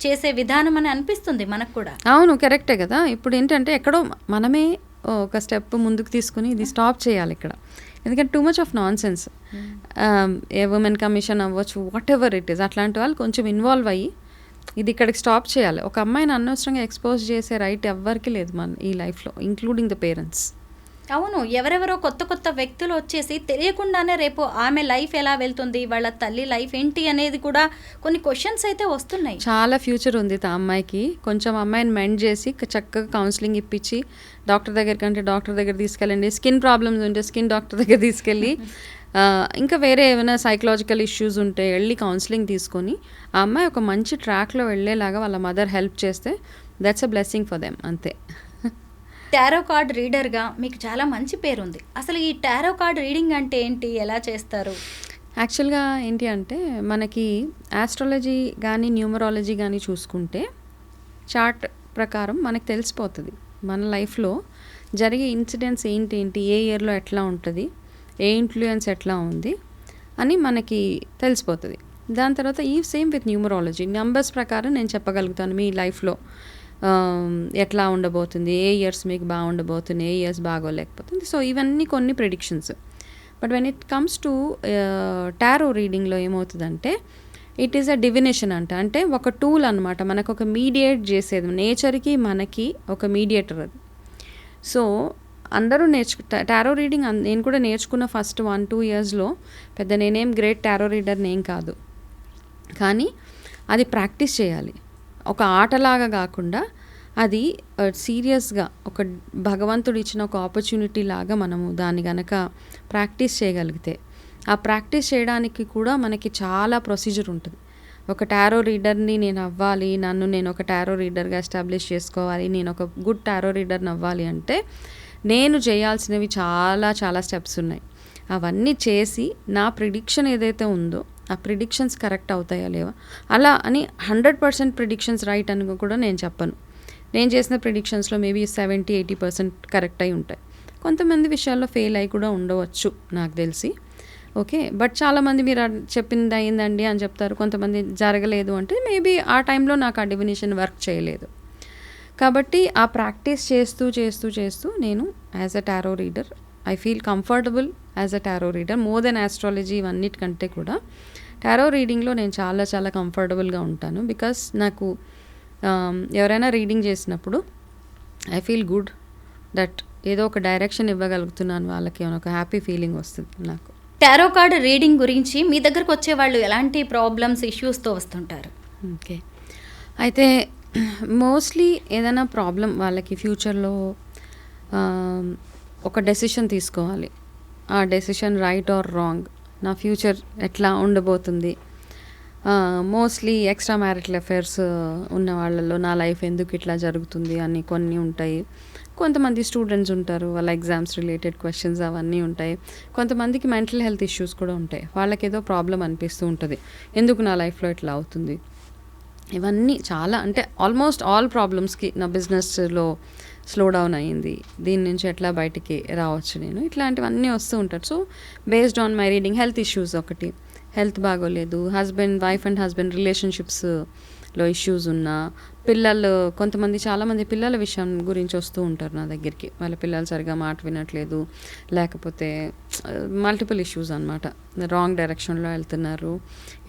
చేసే విధానం అని అనిపిస్తుంది మనకు కూడా. అవును, కరెక్టే కదా. ఇప్పుడు ఏంటంటే ఎక్కడో మనమే ఒక స్టెప్ ముందుకు తీసుకుని ఇది స్టాప్ చేయాలి ఇక్కడ. ఎందుకంటే too much of non sense. A women commission అవ్వచ్చు, వాట్ ఎవర్ ఇట్ ఈస్, అట్లాంటి వాళ్ళు కొంచెం ఇన్వాల్వ్ అయ్యి ఇది ఇక్కడికి స్టాప్ చేయాలి. ఒక అమ్మాయిని అనవసరంగా ఎక్స్పోజ్ చేసే రైట్ ఎవ్వరికి లేదు మన ఈ లైఫ్లో, ఇంక్లూడింగ్ ద పేరెంట్స్. అవును, ఎవరెవరో కొత్త కొత్త వ్యక్తులు వచ్చేసి తెలియకుండానే రేపు ఆమె లైఫ్ ఎలా వెళ్తుంది, వాళ్ళ తల్లి లైఫ్ ఏంటి అనేది కూడా కొన్ని క్వశ్చన్స్ అయితే వస్తున్నాయి. చాలా ఫ్యూచర్ ఉంది ఆ అమ్మాయికి. కొంచెం అమ్మాయిని మెండ్ చేసి చక్కగా కౌన్సిలింగ్ ఇప్పించి డాక్టర్ దగ్గరికి అంటే డాక్టర్ దగ్గర తీసుకెళ్ళండి, స్కిన్ ప్రాబ్లమ్స్ ఉంటే స్కిన్ డాక్టర్ దగ్గర తీసుకెళ్ళి, ఇంకా వేరే ఏమైనా సైకలాజికల్ ఇష్యూస్ ఉంటే వెళ్ళి కౌన్సిలింగ్ తీసుకొని ఆ అమ్మాయి ఒక మంచి ట్రాక్లో వెళ్ళేలాగా వాళ్ళ మదర్ హెల్ప్ చేస్తే that's a blessing for them, అంతే. టారో కార్డ్ రీడర్గా మీకు చాలా మంచి పేరుంది. అసలు ఈ టారో కార్డ్ రీడింగ్ అంటే ఏంటి, ఎలా చేస్తారు? యాక్చువల్గా ఏంటి అంటే మనకి ఆస్ట్రాలజీ కానీ న్యూమరాలజీ కానీ చూసుకుంటే చార్ట్ ప్రకారం మనకు తెలిసిపోతుంది మన లైఫ్లో జరిగే ఇన్సిడెంట్స్ ఏంటి, ఏ ఇయర్లో ఎట్లా ఉంటుంది, ఏ ఇన్ఫ్లుయెన్స్ ఎట్లా ఉంది అని మనకి తెలిసిపోతుంది. దాని తర్వాత ఈ సేమ్ విత్ న్యూమరాలజీ నెంబర్స్ ప్రకారం నేను చెప్పగలుగుతాను మీ లైఫ్లో ఎట్లా ఉండబోతుంది, ఏ ఇయర్స్ మీకు బాగుండబోతుంది, ఏ ఇయర్స్ బాగోలేకపోతుంది. సో ఇవన్నీ కొన్ని predictions. But when it comes to tarot రీడింగ్లో ఏమవుతుందంటే ఇట్ ఈస్ అ డివినేషన్ అంటే ఒక టూల్ అనమాట, మనకు ఒక మీడియేట్ చేసేది, నేచర్కి మనకి ఒక మీడియేటర్ అది. సో అందరూ టారో రీడింగ్ నేను కూడా నేర్చుకున్న ఫస్ట్ 1-2 ఇయర్స్లో పెద్ద నేనేం గ్రేట్ టారో రీడర్ని ఏం కాదు, కానీ అది ప్రాక్టీస్ చేయాలి. ఒక ఆటలాగా కాకుండా అది సీరియస్గా ఒక భగవంతుడు ఇచ్చిన ఒక ఆపర్చునిటీ లాగా మనము దాన్ని గనక ప్రాక్టీస్ చేయగలిగితే, ఆ ప్రాక్టీస్ చేయడానికి కూడా మనకి చాలా ప్రొసీజర్ ఉంటుంది. ఒక టారో రీడర్ని నేను అవ్వాలి, నేను ఒక టారో రీడర్గా ఎస్టాబ్లిష్ చేసుకోవాలి, నేను ఒక గుడ్ టారో రీడర్ని అవ్వాలి అంటే నేను చేయాల్సినవి చాలా చాలా స్టెప్స్ ఉన్నాయి. అవన్నీ చేసి నా ప్రిడిక్షన్ ఏదైతే ఉందో ఆ ప్రిడిక్షన్స్ కరెక్ట్ అవుతాయా లేవా, అలా అని 100% ప్రిడిక్షన్స్ రైట్ అని కూడా నేను చెప్పను. నేను చేసిన ప్రిడిక్షన్స్లో మేబీ 70-80% కరెక్ట్ అయి ఉంటాయి. కొంతమంది విషయాల్లో ఫెయిల్ అయి కూడా ఉండవచ్చు నాకు తెలిసి. ఓకే, బట్ చాలామంది మీరు చెప్పింది అయిందండి అని చెప్తారు, కొంతమంది జరగలేదు అంటే మేబీ ఆ టైంలో నాకు ఆ డివినేషన్ వర్క్ చేయలేదు. కాబట్టి ఆ ప్రాక్టీస్ చేస్తూ చేస్తూ చేస్తూ నేను as a tarot reader I feel comfortable as a tarot reader more than astrology ఇవన్నిటికంటే కూడా టారో రీడింగ్లో నేను చాలా చాలా కంఫర్టబుల్గా ఉంటాను. బికాస్ నాకు ఎవరైనా రీడింగ్ చేసినప్పుడు ఐ ఫీల్ గుడ్ దట్ ఏదో ఒక డైరెక్షన్ ఇవ్వగలుగుతున్నాను వాళ్ళకి అని ఒక హ్యాపీ ఫీలింగ్ వస్తుంది నాకు. టారో కార్డ్ రీడింగ్ గురించి మీ దగ్గరకు వచ్చే వాళ్ళు ఎలాంటి ప్రాబ్లమ్స్, ఇష్యూస్తో వస్తుంటారు? ఓకే, అయితే మోస్ట్లీ ఏదైనా ప్రాబ్లం వాళ్ళకి ఫ్యూచర్లో ఒక డెసిషన్ తీసుకోవాలి, ఆ డెసిషన్ రైట్ ఆర్ రాంగ్, నా ఫ్యూచర్ ఎట్లా ఉండబోతుంది, మోస్ట్లీ ఎక్స్ట్రా మ్యారిటల్ అఫైర్స్ ఉన్న వాళ్ళల్లో నా లైఫ్ ఎందుకు ఇట్లా జరుగుతుంది అని కొన్ని ఉంటాయి. కొంతమంది స్టూడెంట్స్ ఉంటారు, వాళ్ళ ఎగ్జామ్స్ రిలేటెడ్ క్వశ్చన్స్ అవన్నీ ఉంటాయి. కొంతమందికి మెంటల్ హెల్త్ ఇష్యూస్ కూడా ఉంటాయి, వాళ్ళకి ఏదో ప్రాబ్లం అనిపిస్తూ ఉంటుంది, ఎందుకు నా లైఫ్లో ఇట్లా అవుతుంది. ఇవన్నీ చాలా అంటే ఆల్మోస్ట్ ఆల్ ప్రాబ్లమ్స్కి నా బిజినెస్లో స్లో డౌన్ అయ్యింది, దీని నుంచి ఎట్లా బయటికి రావచ్చు నేను, ఇట్లాంటివన్నీ వస్తూ ఉంటారు. So based on my reading health issues, ఒకటి హెల్త్ బాగోలేదు, వైఫ్ అండ్ హస్బెండ్ రిలేషన్షిప్స్లో ఇష్యూస్ ఉన్నా, పిల్లలు కొంతమంది చాలామంది పిల్లల విషయం గురించి వస్తూ ఉంటారు నా దగ్గరికి, వాళ్ళ పిల్లలు సరిగా మాట వినట్లేదు, లేకపోతే మల్టిపుల్ ఇష్యూస్ అనమాట, రాంగ్ డైరెక్షన్లో వెళ్తున్నారు,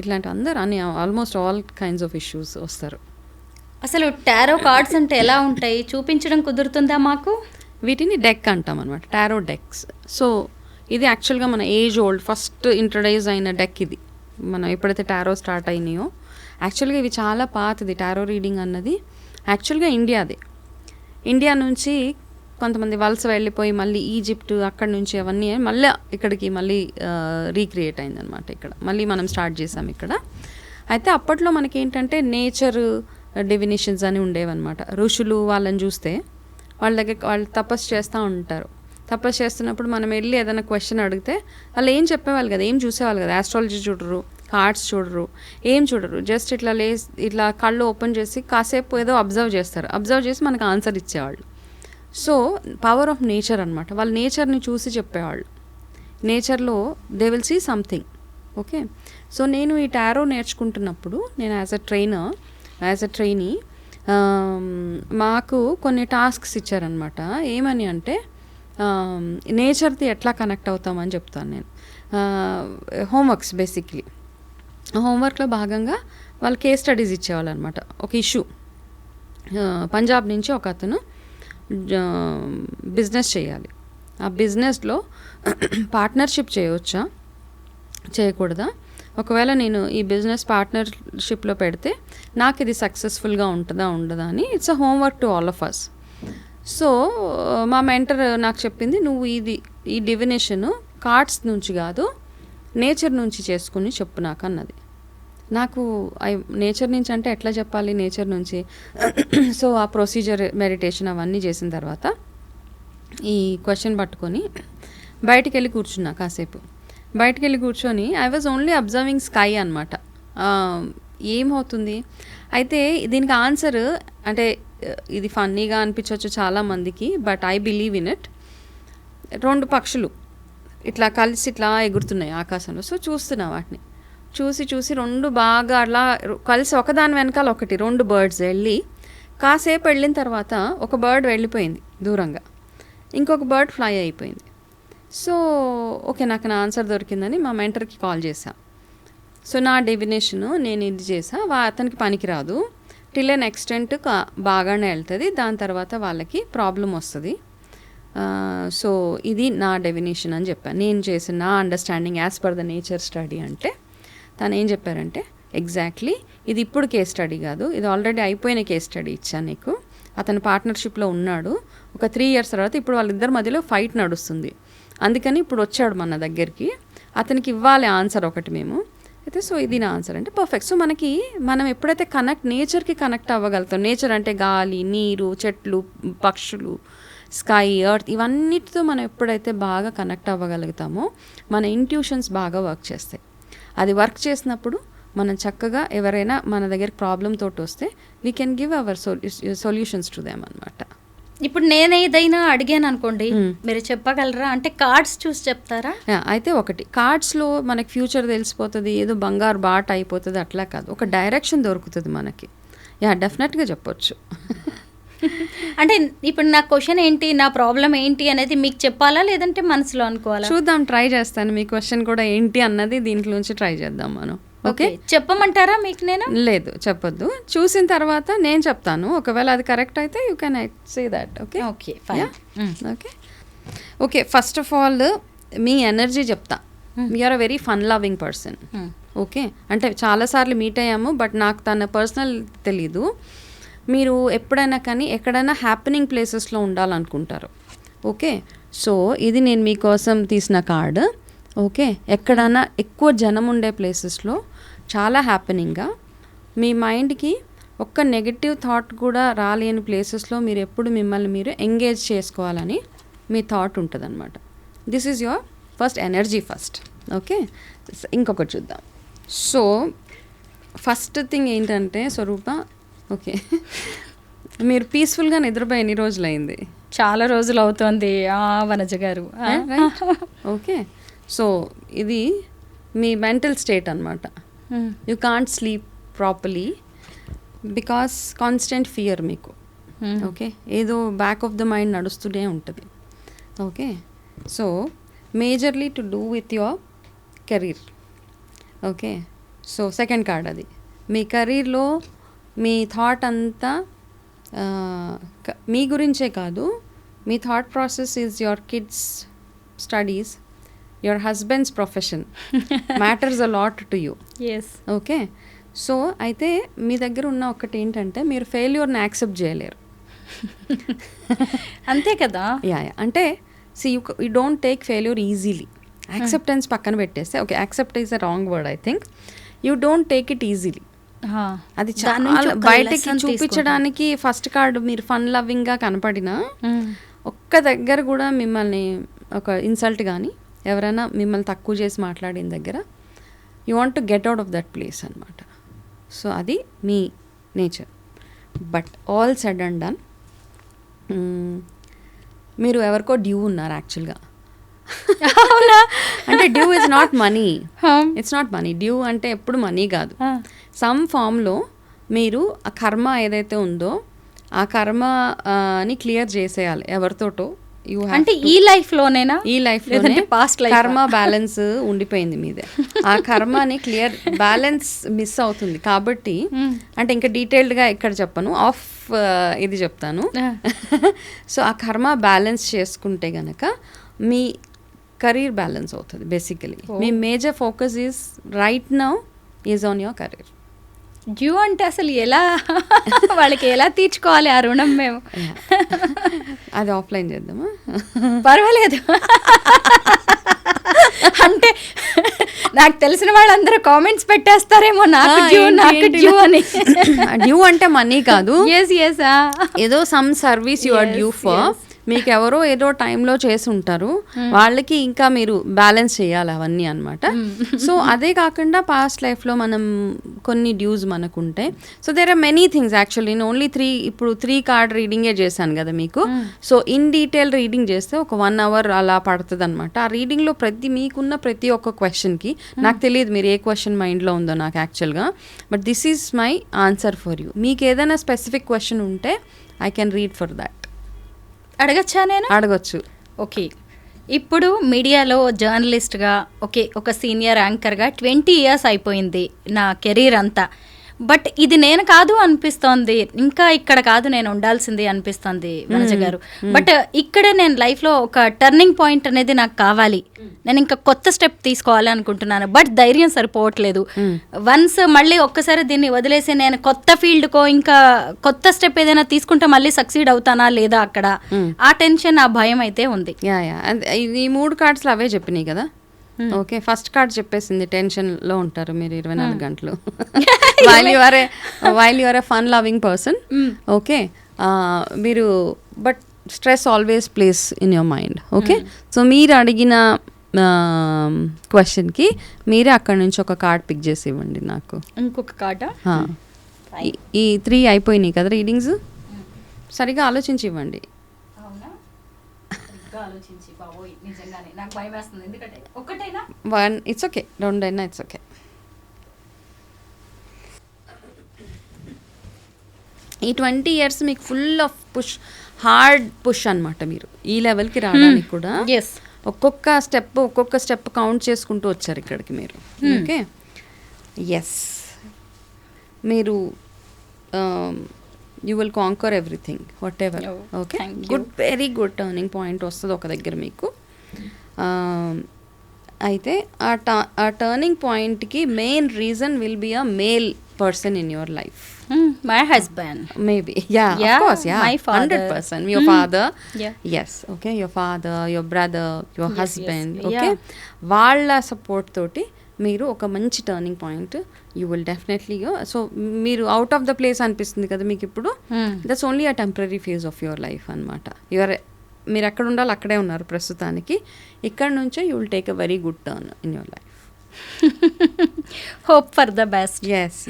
ఇట్లాంటి అందరు అని almost all kinds of issues వస్తారు. అసలు టారో కార్డ్స్ అంటే ఎలా ఉంటాయి, చూపించడం కుదురుతుందా మాకు? వీటిని డెక్ అంటాం అనమాట, టారో డెక్స్. సో ఇది యాక్చువల్గా మన ఏజ్ ఓల్డ్ ఫస్ట్ ఇంట్రొడ్యూస్ అయిన డెక్ ఇది. మనం ఎప్పుడైతే టారో స్టార్ట్ అయినాయో యాక్చువల్గా ఇవి చాలా పాతది. టారో రీడింగ్ అన్నది యాక్చువల్గా ఇండియా నుంచి కొంతమంది వలస వెళ్ళిపోయి మళ్ళీ ఈజిప్ట్ అక్కడ నుంచి అవన్నీ మళ్ళీ ఇక్కడికి మళ్ళీ రీక్రియేట్ అయిందనమాట. ఇక్కడ మళ్ళీ మనం స్టార్ట్ చేసాం ఇక్కడ. అయితే అప్పట్లో మనకి ఏంటంటే నేచర్ డివినేషన్స్ అని ఉండేవన్నమాట. ఋషులు వాళ్ళని చూస్తే వాళ్ళ దగ్గర వాళ్ళు తపస్సు చేస్తూ ఉంటారు. తపస్సు చేస్తున్నప్పుడు మనం వెళ్ళి ఏదైనా క్వశ్చన్ అడిగితే వాళ్ళు ఏం చెప్పేవాళ్ళు కదా, ఏం చూసేవాళ్ళు కదా, ఆస్ట్రాలజీ చూడరు, కార్డ్స్ చూడరు, ఏం చూడరు, జస్ట్ ఇట్లా కళ్ళు ఓపెన్ చేసి కాసేపు ఏదో అబ్జర్వ్ చేస్తారు, అబ్జర్వ్ చేసి మనకు ఆన్సర్ ఇచ్చేవాళ్ళు. సో పవర్ ఆఫ్ నేచర్ అనమాట, వాళ్ళు నేచర్ని చూసి చెప్పేవాళ్ళు. నేచర్లో they will see something. Okay, so నేను ఈ టారో నేర్చుకుంటున్నప్పుడు నేను యాజ్ అ ట్రైనీ మాకు కొన్ని టాస్క్స్ ఇచ్చారనమాట. ఏమని అంటే నేచర్ది ఎట్లా కనెక్ట్ అవుతామని చెప్తాను నేను. Homeworks basically. హోంవర్క్లో భాగంగా వాళ్ళు కేస్ స్టడీస్ ఇచ్చేవాళ్ళు అనమాట. ఒక ఇష్యూ, పంజాబ్ నుంచి ఒక అతను బిజినెస్ చేయాలి. ఆ బిజినెస్లో పార్ట్నర్షిప్ చేయవచ్చా చేయకూడదా, ఒకవేళ నేను ఈ బిజినెస్ పార్ట్నర్షిప్లో పెడితే నాకు ఇది సక్సెస్ఫుల్గా ఉంటుందా ఉండదా అని it's a homework to all of us. So మా మెంటర్ నాకు చెప్పింది, నువ్వు ఈ డివినేషను కార్డ్స్ నుంచి కాదు నేచర్ నుంచి చేసుకుని చెప్పు నాకు అన్నది. నాకు నేచర్ నుంచి అంటే ఎట్లా చెప్పాలి నేచర్ నుంచి. సో ఆ ప్రొసీజర్ మెడిటేషన్ అవన్నీ చేసిన తర్వాత ఈ క్వశ్చన్ పట్టుకొని బయటికి వెళ్ళి కూర్చున్నా కాసేపు. బయటికి వెళ్ళి కూర్చొని I was only observing sky అనమాట. ఏమవుతుంది అయితే దీనికి ఆన్సర్ అంటే ఇది ఫన్నీగా అనిపించవచ్చు చాలామందికి, but I believe in it. 2 పక్షులు ఇట్లా కలిసి ఇట్లా ఎగురుతున్నాయి ఆకాశంలో. సో చూస్తున్నా వాటిని, చూసి 2 బాగా అలా కలిసి ఒకదాని వెనకాల ఒకటి 2 బర్డ్స్ వెళ్ళి కాసేపు వెళ్ళిన తర్వాత ఒక బర్డ్ వెళ్ళిపోయింది దూరంగా, ఇంకొక బర్డ్ ఫ్లై అయిపోయింది. సో ఓకే, నాకు నా ఆన్సర్ దొరికిందని మా మెంటర్కి కాల్ చేశా. సో నా డెఫినేషను నేను ఇది చేసా, అతనికి పనికిరాదు, టిల్ ఎన్ ఎక్స్టెంట్ బాగానే వెళ్తుంది, దాని తర్వాత వాళ్ళకి ప్రాబ్లం వస్తుంది. సో ఇది నా డెఫినేషన్ అని చెప్పాను. నేను చేసిన నా understanding as per the nature study అంటే తను ఏం చెప్పారంటే, ఎగ్జాక్ట్లీ ఇది ఇప్పుడు కేస్ స్టడీ కాదు, ఇది ఆల్రెడీ అయిపోయిన కేస్ స్టడీ ఇచ్చాను నీకు. అతను పార్ట్నర్షిప్లో ఉన్నాడు, ఒక 3 years తర్వాత ఇప్పుడు వాళ్ళిద్దరి మధ్యలో ఫైట్ నడుస్తుంది, అందుకని ఇప్పుడు వచ్చాడు మన దగ్గరికి, అతనికి ఇవ్వాలి ఆన్సర్ ఒకటి మేము అయితే. సో ఇది నా ఆన్సర్ అంటే పర్ఫెక్ట్. సో మనం ఎప్పుడైతే నేచర్కి కనెక్ట్ అవ్వగలుగుతాం, నేచర్ అంటే గాలి, నీరు, చెట్లు, పక్షులు, స్కై, ఎర్త్, ఇవన్నిటితో మనం ఎప్పుడైతే బాగా కనెక్ట్ అవ్వగలుగుతామో మన ఇంట్యూషన్స్ బాగా వర్క్ చేస్తాయి. అది వర్క్ చేసినప్పుడు మనం చక్కగా ఎవరైనా మన దగ్గర ప్రాబ్లమ్ తోటి వస్తే we can give our solutions to them అనమాట. ఇప్పుడు నేను ఏదైనా అడిగాను అనుకోండి, మీరు చెప్పగలరా? అంటే కార్డ్స్ చూసి చెప్తారా? అయితే ఒకటి, కార్డ్స్లో మనకి ఫ్యూచర్ తెలిసిపోతుంది, ఏదో బంగారు బాట అయిపోతుంది అట్లా కాదు, ఒక డైరెక్షన్ దొరుకుతుంది మనకి. డెఫినెట్గా చెప్పొచ్చు. అంటే ఇప్పుడు నా క్వశ్చన్ ఏంటి, నా ప్రాబ్లం ఏంటి అనేది మీకు చెప్పాలా లేదంటే మనసులో అనుకోవాలా? చూద్దాం, ట్రై చేస్తాను. మీ క్వశ్చన్ కూడా ఏంటి అన్నది దీంట్లోంచి ట్రై చేద్దాం మనం. ఓకే, చెప్పమంటారా మీకు? నేను లేదు చెప్పొద్దు, చూసిన తర్వాత నేను చెప్తాను, ఒకవేళ అది కరెక్ట్ అయితే you can say that. Okay okay okay okay first of all మీ ఎనర్జీ చెప్తా. You're a very fun loving person. Okay, అంటే చాలాసార్లు మీట్ అయ్యాము, బట్ నాకు తన పర్సనల్ తెలీదు. మీరు ఎప్పుడైనా కానీ ఎక్కడైనా హ్యాపెనింగ్ ప్లేసెస్లో ఉండాలనుకుంటారు. ఓకే, సో ఇది నేను మీకోసం తీసిన కార్డు. ఓకే, ఎక్కడైనా ఎక్కువ జనం ఉండే ప్లేసెస్లో చాలా హ్యాపెనింగ్గా, మీ మైండ్కి ఒక్క నెగటివ్ థాట్ కూడా రాలేని ప్లేసెస్లో మీరు ఎప్పుడు మిమ్మల్ని మీరు ఎంగేజ్ చేసుకోవాలని మీ థాట్ ఉంటుంది అనమాట. This is your first energy first. Okay, ఇంకొకటి చూద్దాం. సో ఫస్ట్ థింగ్ ఏంటంటే స్వరూప, ఓకే మీరు పీస్ఫుల్గా నిద్రపోయి ఎన్ని రోజులైంది? చాలా రోజులు అవుతుంది వనజ గారు. ఓకే, సో ఇది మీ మెంటల్ స్టేట్ అనమాట. You can't sleep properly because constant fear మీకు. ఓకే, ఏదో బ్యాక్ ఆఫ్ ద మైండ్ నడుస్తూనే ఉంటుంది. Okay, so majorly to do with your career. Okay, so second card అది మీ కెరీర్లో మీ థాట్ అంతా మీ గురించే కాదు, మీ thought process is your kids studies, your husband's profession matters a lot to you. Okay, so అయితే మీ దగ్గర ఉన్న ఒకటి ఏంటంటే మీరు ఫెయిల్యూర్ని యాక్సెప్ట్ చేయలేరు. అంతే కదా? అంటే you don't take failure easily. Acceptance పక్కన పెట్టేస్తే, okay accept is a wrong word I think, you don't take it easily. అది చాలా బయటకి చూపించడానికి ఫస్ట్ కార్డు మీరు ఫన్ లవింగ్గా కనపడినా ఒక్క దగ్గర కూడా మిమ్మల్ని ఒక ఇన్సల్ట్ కానీ ఎవరైనా మిమ్మల్ని తక్కువ చేసి మాట్లాడిన దగ్గర you want to get out of that place అనమాట. సో అది మీ nature. But all said and done, మీరు ఎవరికో డ్యూ ఉన్నారు యాక్చువల్గా. అవునా? అంటే due is not money, Huh. It's not money. Due అంటే ఎప్పుడు మనీ కాదు. Ah. సమ్ ఫామ్లో మీరు ఆ కర్మ ఏదైతే ఉందో ఆ కర్మని క్లియర్ చేసేయాలి ఎవరితోటో. యూ అంటే ఈ లైఫ్ లోనేనా? ఈ లైఫ్ లేదంటే past life ఆ? కర్మ బ్యాలెన్స్ ఉండిపోయింది మీదే. ఆ కర్మని క్లియర్ బ్యాలెన్స్ మిస్ అవుతుంది కాబట్టి, అంటే ఇంకా డీటెయిల్డ్గా ఇక్కడ చెప్పను, ఆఫ్ ఇది చెప్తాను. సో ఆ కర్మ బ్యాలెన్స్ చేసుకుంటే గనక మీ కెరీర్ బ్యాలెన్స్ అవుతుంది basically. Me major focus is right now is on your career. Due అంటే అసలు ఎలా వాళ్ళకి ఎలా తీర్చుకోవాలి ఆ రుణం మేము? అది ఆఫ్లైన్ చేద్దామా? పర్వాలేదు. అంటే నాకు తెలిసిన వాళ్ళందరూ కామెంట్స్ పెట్టేస్తారేమో నాకు డ్యూ నాకు డ్యూ అని. డ్యూ అంటే మనీ కాదు, ఎస్ ఎస్ ఏదో some service you are due for. మీకు ఎవరో ఏదో టైంలో చేసి ఉంటారు, వాళ్ళకి ఇంకా మీరు బ్యాలెన్స్ చేయాలి అవన్నీ అనమాట. సో అదే కాకుండా పాస్ట్ లైఫ్లో మనం కొన్ని డ్యూస్ మనకు ఉంటాయి. So there are many things actually. నేను ఓన్లీ 3 కార్డ్ రీడింగే చేశాను కదా మీకు. సో ఇన్ డీటెయిల్ రీడింగ్ చేస్తే ఒక 1 hour అలా పడుతుంది అనమాట. ఆ రీడింగ్లో మీకున్న ప్రతి ఒక్క క్వశ్చన్కి నాకు తెలియదు మీరు ఏ క్వశ్చన్ మైండ్లో ఉందో నాకు యాక్చువల్గా, but this is my answer for you. మీకు ఏదైనా స్పెసిఫిక్ క్వశ్చన్ ఉంటే I can read for that. అడగచ్చా నేను? అడగొచ్చు. ఓకే. ఇప్పుడు మీడియాలో జర్నలిస్ట్గా ఒక సీనియర్ యాంకర్గా 20 years అయిపోయింది నా కెరీర్ అంతా. బట్ ఇది నేను కాదు అనిపిస్తోంది, ఇంకా ఇక్కడ కాదు నేను ఉండాల్సింది అనిపిస్తోంది వనజ గారు. బట్ ఇక్కడ నేను లైఫ్లో ఒక టర్నింగ్ పాయింట్ అనేది నాకు కావాలి, నేను ఇంకా కొత్త స్టెప్ తీసుకోవాలి అనుకుంటున్నాను. బట్ ధైర్యం సరిపోవట్లేదు. వన్స్ మళ్ళీ ఒక్కసారి దీన్ని వదిలేసి నేను కొత్త ఫీల్డ్కో ఇంకా కొత్త స్టెప్ ఏదైనా తీసుకుంటే మళ్ళీ సక్సీడ్ అవుతానా లేదా అక్కడ, ఆ టెన్షన్ ఆ భయం అయితే ఉంది. యా ఈ 3 కార్డ్స్లో అవే చెప్పినాయి కదా. ఓకే, ఫస్ట్ కార్డ్ చెప్పేసింది టెన్షన్లో ఉంటారు మీరు 24 గంటలు. While you are a fun loving person. Okay, మీరు but stress always plays in your mind. Okay, so మీరు అడిగిన క్వశ్చన్కి మీరే అక్కడ నుంచి ఒక కార్డ్ పిక్ చేసి ఇవ్వండి నాకు. ఇంకొక కార్డా? ఈ 3 అయిపోయినాయి కదా రీడింగ్స్, సరిగా ఆలోచించి ఇవ్వండి. ఇట్స్ ఓకే, 2 అయినా ఇట్స్ ఓకే. ఈ 20 years మీకు ఫుల్ ఆఫ్ హార్డ్ పుష్ అనమాట. మీరు ఈ లెవెల్కి రావడానికి కూడా ఒక్కొక్క స్టెప్ కౌంట్ చేసుకుంటూ వచ్చారు ఇక్కడికి మీరు. ఓకే, ఎస్, మీరు you will canker everything what ever. Okay, good, very good turning point వస్తుంది ఒక దగ్గర మీకు. అయితే ఆ టర్నింగ్ పాయింట్కి main reason will be a male person in your life. My husband. Maybe. Yeah, of course, yeah. My father. 100%. Your father. Yeah. Yes, okay. Your father, your brother, your husband. yes. Okay. Yeah. వాళ్ళ support తోటి మీరు ఒక మంచి turning point you will definitely. So మీరు out of the place అనిపిస్తుంది కదా మీకు ఇప్పుడు, that's only a temporary phase of your life అనమాట. మీరు ఎక్కడ ఉండాలి అక్కడే ఉన్నారు ప్రస్తుతానికి. ఇక్కడ నుంచే you will take a very good turn in your life. Hope for the best. Yes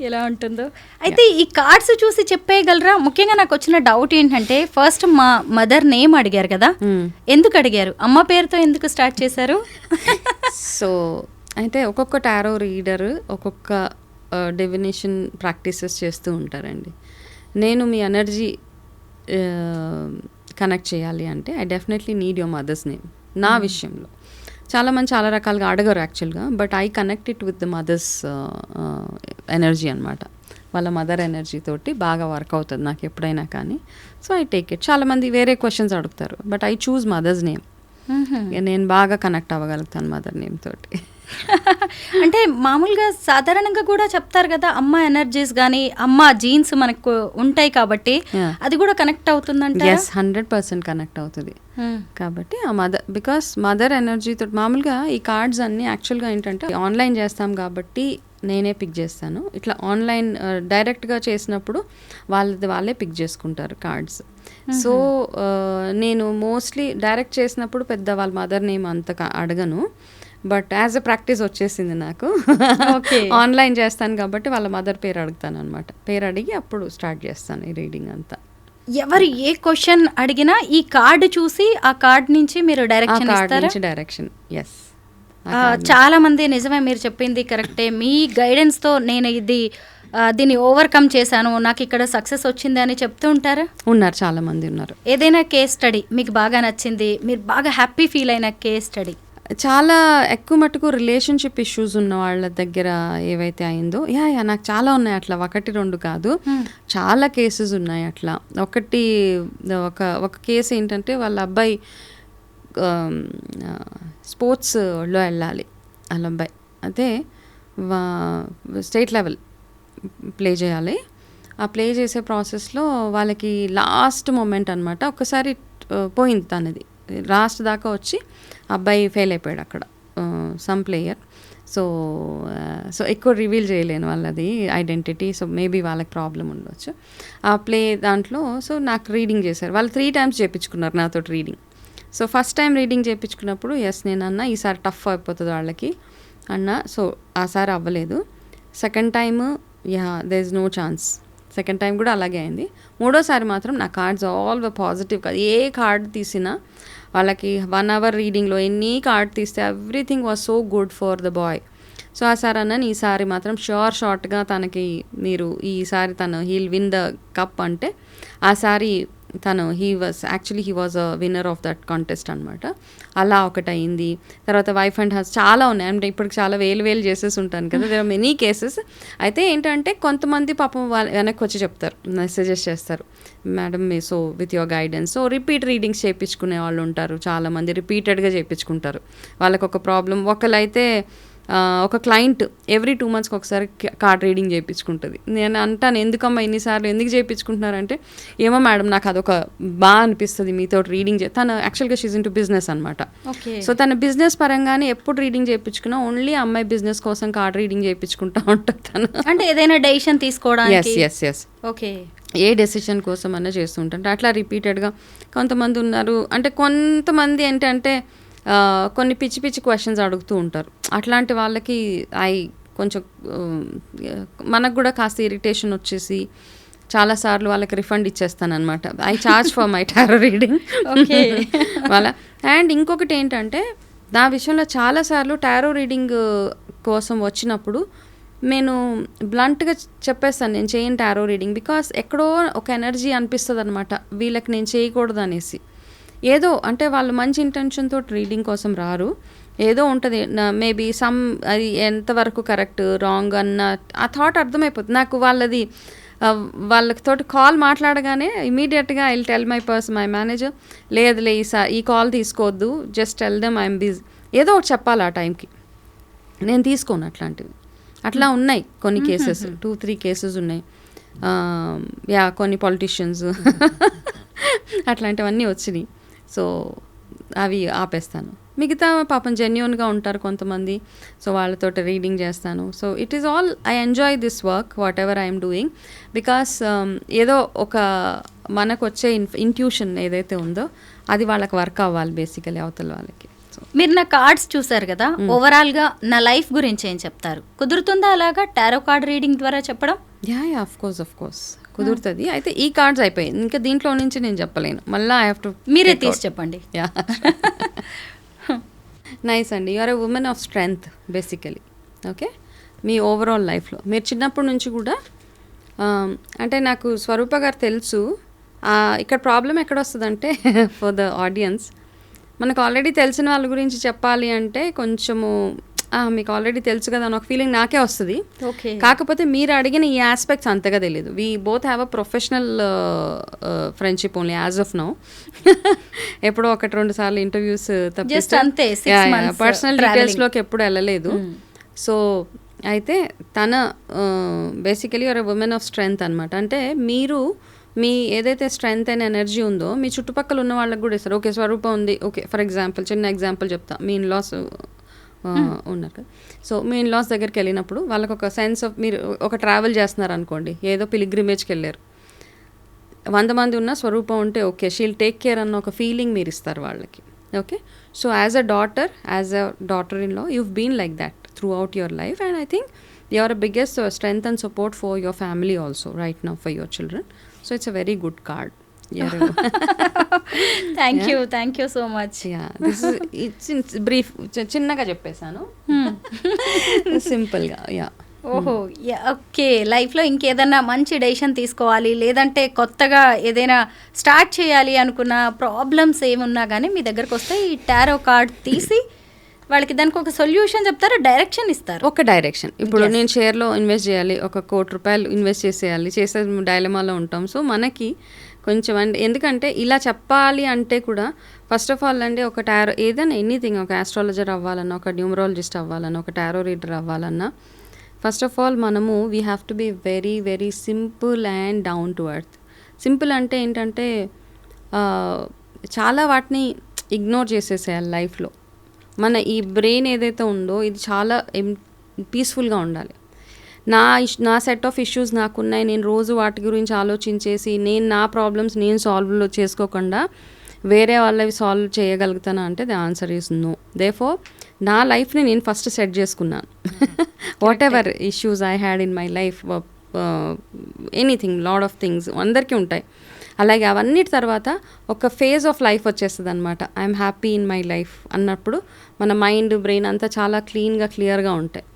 ఎలా ఉంటుందో. అయితే ఈ కార్డ్స్ చూసి చెప్పేయగలరా? ముఖ్యంగా నాకు వచ్చిన డౌట్ ఏంటంటే, ఫస్ట్ మా మదర్ నేమ్ అడిగారు కదా, ఎందుకు అడిగారు? అమ్మ పేరుతో ఎందుకు స్టార్ట్ చేశారు? సో అయితే ఒక్కొక్క టారో రీడర్ ఒక్కొక్క డెఫినేషన్ ప్రాక్టీసెస్ చేస్తూ ఉంటారండి. నేను మీ ఎనర్జీ కనెక్ట్ చేయాలి అంటే I definitely need your mother's name. నా విషయంలో చాలామంది చాలా రకాలుగా అడగరు యాక్చువల్గా, but I connect it with the mother's energy అనమాట. వాళ్ళ మదర్ ఎనర్జీ తోటి బాగా వర్క్ అవుతుంది నాకు ఎప్పుడైనా కానీ. So I take it. చాలామంది వేరే క్వశ్చన్స్ అడుగుతారు, but I choose mother's name. నేను బాగా కనెక్ట్ అవ్వగలుగుతాను మదర్ నేమ్ తోటి. అంటే మామూలుగా సాధారణంగా కూడా చెప్తారు కదా, అమ్మ ఎనర్జీస్ కానీ అమ్మ జీన్స్ మనకు ఉంటాయి కాబట్టి అది కూడా కనెక్ట్ అవుతుందంటే. ఎస్, 100% కనెక్ట్ అవుతుంది. కాబట్టి ఆ బికాస్ మదర్ ఎనర్జీతో మామూలుగా ఈ కార్డ్స్ అన్నీ యాక్చువల్గా ఏంటంటే ఆన్లైన్ చేస్తాం కాబట్టి నేనే పిక్ చేస్తాను. ఇట్లా ఆన్లైన్ డైరెక్ట్గా చేసినప్పుడు వాళ్ళే పిక్ చేసుకుంటారు కార్డ్స్. సో నేను మోస్ట్లీ డైరెక్ట్ చేసినప్పుడు పెద్ద వాళ్ళ మదర్ నేమ్ అంత అడగను, బట్ యాజ్ అ ప్రాక్టీస్ వచ్చేసింది నాకు. ఆన్లైన్ చేస్తాను కాబట్టి వాళ్ళ మదర్ పేరు అడుగుతాను అనమాట. పేరు అడిగి అప్పుడు స్టార్ట్ చేస్తాను ఈ రీడింగ్ అంతా. ఎవరు ఏ క్వశ్చన్ అడిగినా ఈ కార్డు చూసి ఆ కార్డ్ నుంచి మీరు ఆ డైరెక్షన్ కార్డ్ ఇస్తారా? నుంచి డైరెక్షన్. ఎస్. చాలా మంది నిజమే, మీరు చెప్పింది కరెక్టే. మీ గైడెన్స్తో నేను దీన్ని ఓవర్కమ్ చేశాను, నాకు ఇక్కడ సక్సెస్ వచ్చింది అని చెప్తూ ఉంటారా? ఉన్నారు, చాలా మంది ఉన్నారు. ఏదైనా కేస్ స్టడీ మీకు బాగా నచ్చింది, మీరు బాగా హ్యాపీ ఫీల్ అయిన కేస్ స్టడీ? చాలా ఎక్కువ మటుకు రిలేషన్షిప్ ఇష్యూస్ ఉన్న వాళ్ళ దగ్గర ఏవైతే అయిందో, నాకు చాలా ఉన్నాయి అట్లా, 1-2 కాదు, చాలా కేసెస్ ఉన్నాయి అట్లా. ఒక కేసు ఏంటంటే వాళ్ళ అబ్బాయి స్పోర్ట్స్లో వెళ్ళాలి, వాళ్ళ అబ్బాయి అదే స్టేట్ లెవెల్ ప్లే చేయాలి. ఆ ప్లే చేసే ప్రాసెస్లో వాళ్ళకి లాస్ట్ మూమెంట్ అనమాట, ఒక్కసారి పోయింది తనది, లాస్ట్ దాకా వచ్చి అబ్బాయి ఫెయిల్ అయిపోయాడు అక్కడ సమ్ ప్లేయర్. సో ఎక్కువ రివీల్ చేయలేను వాళ్ళది ఐడెంటిటీ, సో మేబీ వాళ్ళకి ప్రాబ్లం ఉండవచ్చు ఆ ప్లే దాంట్లో. సో నాకు రీడింగ్ చేశారు వాళ్ళు, 3 times చేయించుకున్నారు నాతో reading. So first time reading చేయించుకున్నప్పుడు నేను అన్న ఈసారి టఫ్ అయిపోతుంది వాళ్ళకి అన్న. సో ఆ సారి అవ్వలేదు. Second time there is no chance. Second time కూడా అలాగే అయింది. మూడోసారి మాత్రం నా కార్డ్స్ ఆల్ పాజిటివ్ కాదు, ఏ కార్డ్ తీసినా వాళ్ళకి 1 hour రీడింగ్లో ఎన్ని కార్డ్ తీస్తే everything was so good for the boy. So ఆ సార్ అన్నాను ఈసారి మాత్రం షార్ట్గా తనకి మీరు ఈసారి హీల్ విన్ ద కప్ అంటే, ఆ సారి he was a winner of that contest అనమాట. అలా ఒకటి అయింది. తర్వాత వైఫ్ అండ్ హస్బెండ్ చాలా ఉన్నాయి, అంటే ఇప్పటికి చాలా వేలు చేసేసి ఉంటాను కదా, దేర్ ఆర్ మెనీ కేసెస్. అయితే ఏంటంటే కొంతమంది పాపం వెనక్కి వచ్చి చెప్తారు, సజెస్ట్ చేస్తారు, madam so with your guidance. So repeat readings చేయించుకునే వాళ్ళు ఉంటారు, చాలామంది రిపీటెడ్గా చేయించుకుంటారు. వాళ్ళకు ఒక ప్రాబ్లం, ఒకళ్ళైతే ఒక క్లయింట్ ఎవ్రీ 2 monthsకి ఒకసారి కార్డ్ రీడింగ్ చేయించుకుంటుంది. నేను అంటాను ఎందుకమ్మా ఎన్నిసార్లు ఎందుకు చేయించుకుంటున్నారంటే, ఏమో మేడం నాకు అదొక బాగా అనిపిస్తుంది మీతో రీడింగ్ తను యాక్చువల్గా షీజ్ ఇంటూ బిజినెస్ అనమాట. సో తన బిజినెస్ పరంగానే ఎప్పుడు రీడింగ్ చేయించుకున్నా ఓన్లీ అమ్మాయి బిజినెస్ కోసం కార్డ్ రీడింగ్ చేయించుకుంటా ఉంటుంది తను. అంటే ఏదైనా డెసిషన్ తీసుకోవడానికి ఎస్ ఓకే, ఏ డెసిషన్ కోసం అన్నా చేస్తుంటారు అట్లా రిపీటెడ్గా. కొంతమంది ఉన్నారు, అంటే కొంతమంది ఏంటంటే కొన్ని పిచ్చి క్వశ్చన్స్ అడుగుతూ ఉంటారు. అట్లాంటి వాళ్ళకి కొంచెం మనకు కూడా కాస్త ఇరిటేషన్ వచ్చేసి చాలాసార్లు వాళ్ళకి రిఫండ్ ఇచ్చేస్తాను అనమాట. I charge for my tarot reading వాళ్ళ. అండ్ ఇంకొకటి ఏంటంటే నా విషయంలో చాలాసార్లు టారో రీడింగ్ కోసం వచ్చినప్పుడు నేను బ్లంట్గా చెప్పేస్తాను, నేను చేయను టారో రీడింగ్, బికాస్ ఎక్కడో ఒక ఎనర్జీ అనిపిస్తుంది అనమాట వీళ్ళకి నేను చేయకూడదు అనేసి. ఏదో అంటే వాళ్ళు మంచి ఇంటెన్షన్తో రీడింగ్ కోసం రారు, ఏదో ఉంటుంది మేబీ అది ఎంతవరకు కరెక్ట్ రాంగ్ అన్న ఆ థాట్ అర్థమైపోతుంది నాకు. వాళ్ళతోటి కాల్ మాట్లాడగానే ఇమీడియట్గా I will tell my manager, లేదులే ఈ కాల్ తీసుకోవద్దు, just tell them I'm busy, ఏదో ఒకటి చెప్పాలి ఆ టైంకి. నేను తీసుకోను అట్లాంటివి. అట్లా ఉన్నాయి కొన్ని కేసెస్, 2-3 కేసెస్ ఉన్నాయి. కొన్ని పొలిటీషియన్స్ అట్లాంటివన్నీ వచ్చినాయి. సో అవి ఆపేస్తాను. మిగతా పాపం జెన్యూన్గా ఉంటారు కొంతమంది, సో వాళ్ళతో రీడింగ్ చేస్తాను. So it is all I enjoy this work what ever I'm doing, because ఏదో ఒక మనకు వచ్చే ఇంట్యూషన్ ఏదైతే ఉందో అది వాళ్ళకి వర్క్ అవ్వాలి బేసికలీ అవతల వాళ్ళకి. మీరు నా కార్డ్స్ చూసారు కదా, ఓవరాల్గా నా లైఫ్ గురించి ఏం చెప్తారు? కుదురుతుందా అలాగా టారో కార్డ్ రీడింగ్ ద్వారా చెప్పడం? ఆఫ్ కోర్స్ కుదురుతుంది. అయితే ఈ కార్డ్స్ అయిపోయింది, ఇంకా దీంట్లో నుంచి నేను చెప్పలేను, మళ్ళీ ఐ హ్యావ్ టు మీరే తీసి చెప్పండి. నైస్ అండి, you are a woman of strength basically. Okay, మీ ఓవరాల్ లైఫ్లో మీరు చిన్నప్పటి నుంచి కూడా అంటే నాకు స్వరూప గారు తెలుసు. ఇక్కడ ప్రాబ్లం ఎక్కడ వస్తుందంటే ఫర్ ద ఆడియన్స్, మనకు ఆల్రెడీ తెలిసిన వాళ్ళ గురించి చెప్పాలి అంటే కొంచెము మీకు ఆల్రెడీ తెలుసు కదా అని ఒక ఫీలింగ్ నాకే వస్తుంది. కాకపోతే మీరు అడిగిన ఈ ఆస్పెక్ట్స్ అంతగా తెలియదు. We both have a professional friendship only as of now. ఎప్పుడో 1-2 సార్లు ఇంటర్వ్యూస్ తప్పిస్తే పర్సనల్ డీటెయిల్స్లోకి ఎప్పుడు వెళ్ళలేదు. సో అయితే తన basically are a woman of strength అనమాట. అంటే మీరు మీ ఏదైతే స్ట్రెంగ్త్ అండ్ ఎనర్జీ ఉందో మీ చుట్టుపక్కల ఉన్న వాళ్ళకి కూడా ఇస్తారు. ఓకే స్వరూపం ఉంది, ఓకే ఫర్ ఎగ్జాంపుల్ చిన్న ఎగ్జాంపుల్ చెప్తా. మీ ఇన్లాస్ ఉన్నారు కదా, సో మీ ఇన్లాస్ దగ్గరికి వెళ్ళినప్పుడు వాళ్ళకి ఒక సెన్స్ ఆఫ్, మీరు ఒక ట్రావెల్ చేస్తున్నారు అనుకోండి, ఏదో పిలిగ్రిమేజ్కి వెళ్ళారు, 100 మంది ఉన్న స్వరూపం ఉంటే ఓకే షీల్ టేక్ కేర్ అన్న ఒక ఫీలింగ్ మీరు ఇస్తారు వాళ్ళకి. Okay, so as a daughter in law you've been like that throughout your life, and I think you are a biggest strength and support for your family also right now, for your children. So it's a very good card. Thank you so much. Yeah this it's brief, చిన్నగా చెప్పేశాను, సింపుల్గా. Yeah ఓహో, okay. లైఫ్లో ఇంకేదన్నా మంచి decision తీసుకోవాలి, లేదంటే కొత్తగా ఏదైనా స్టార్ట్ చేయాలి అనుకున్న ప్రాబ్లమ్స్ ఏమున్నా కానీ మీ దగ్గరకు వస్తే ఈ టారో కార్డ్ తీసి వాళ్ళకి దానికి ఒక సొల్యూషన్ చెప్తారు, డైరెక్షన్ ఇస్తారు. ఒక డైరెక్షన్. ఇప్పుడు నేను షేర్లో ఇన్వెస్ట్ చేయాలి, ₹1 కోటి ఇన్వెస్ట్ చేసేయాలి, చేసే డైలమాలో ఉంటాం. సో మనకి కొంచెం ఎందుకంటే ఇలా చెప్పాలి అంటే కూడా ఫస్ట్ ఆఫ్ ఆల్ అంటే ఒక టారో ఏదైనా ఎనీథింగ్, ఒక ఆస్ట్రాలజర్ అవ్వాలన్నా, ఒక న్యూమరాలజిస్ట్ అవ్వాలన్నా, ఒక టారో రీడర్ అవ్వాలన్నా, ఫస్ట్ ఆఫ్ ఆల్ మనము we have to be very very simple and down to earth. Simple అంటే ఏంటంటే చాలా వాటిని ఇగ్నోర్ చేసేసేయాలి లైఫ్లో. మన ఈ బ్రెయిన్ ఏదైతే ఉందో ఇది చాలా పీస్ఫుల్గా ఉండాలి. నా సెట్ ఆఫ్ ఇష్యూస్ నాకున్నాయి, నేను రోజు వాటి గురించి ఆలోచించేసి నేను నా ప్రాబ్లమ్స్ నేను సాల్వ్ చేసుకోకుండా వేరే వాళ్ళవి సాల్వ్ చేయగలుగుతానా అంటే the answer is no. Therefore నా లైఫ్ని నేను ఫస్ట్ సెట్ చేసుకున్నాను. Whatever issues I had in my life, anything, lot of things అందరికీ ఉంటాయి. అలాగే అవన్నిటి తర్వాత ఒక ఫేజ్ ఆఫ్ లైఫ్ వచ్చేస్తుంది అనమాట. I'm happy in my life అన్నప్పుడు మన మైండ్ బ్రెయిన్ అంతా చాలా క్లియర్గా ఉంటాయి.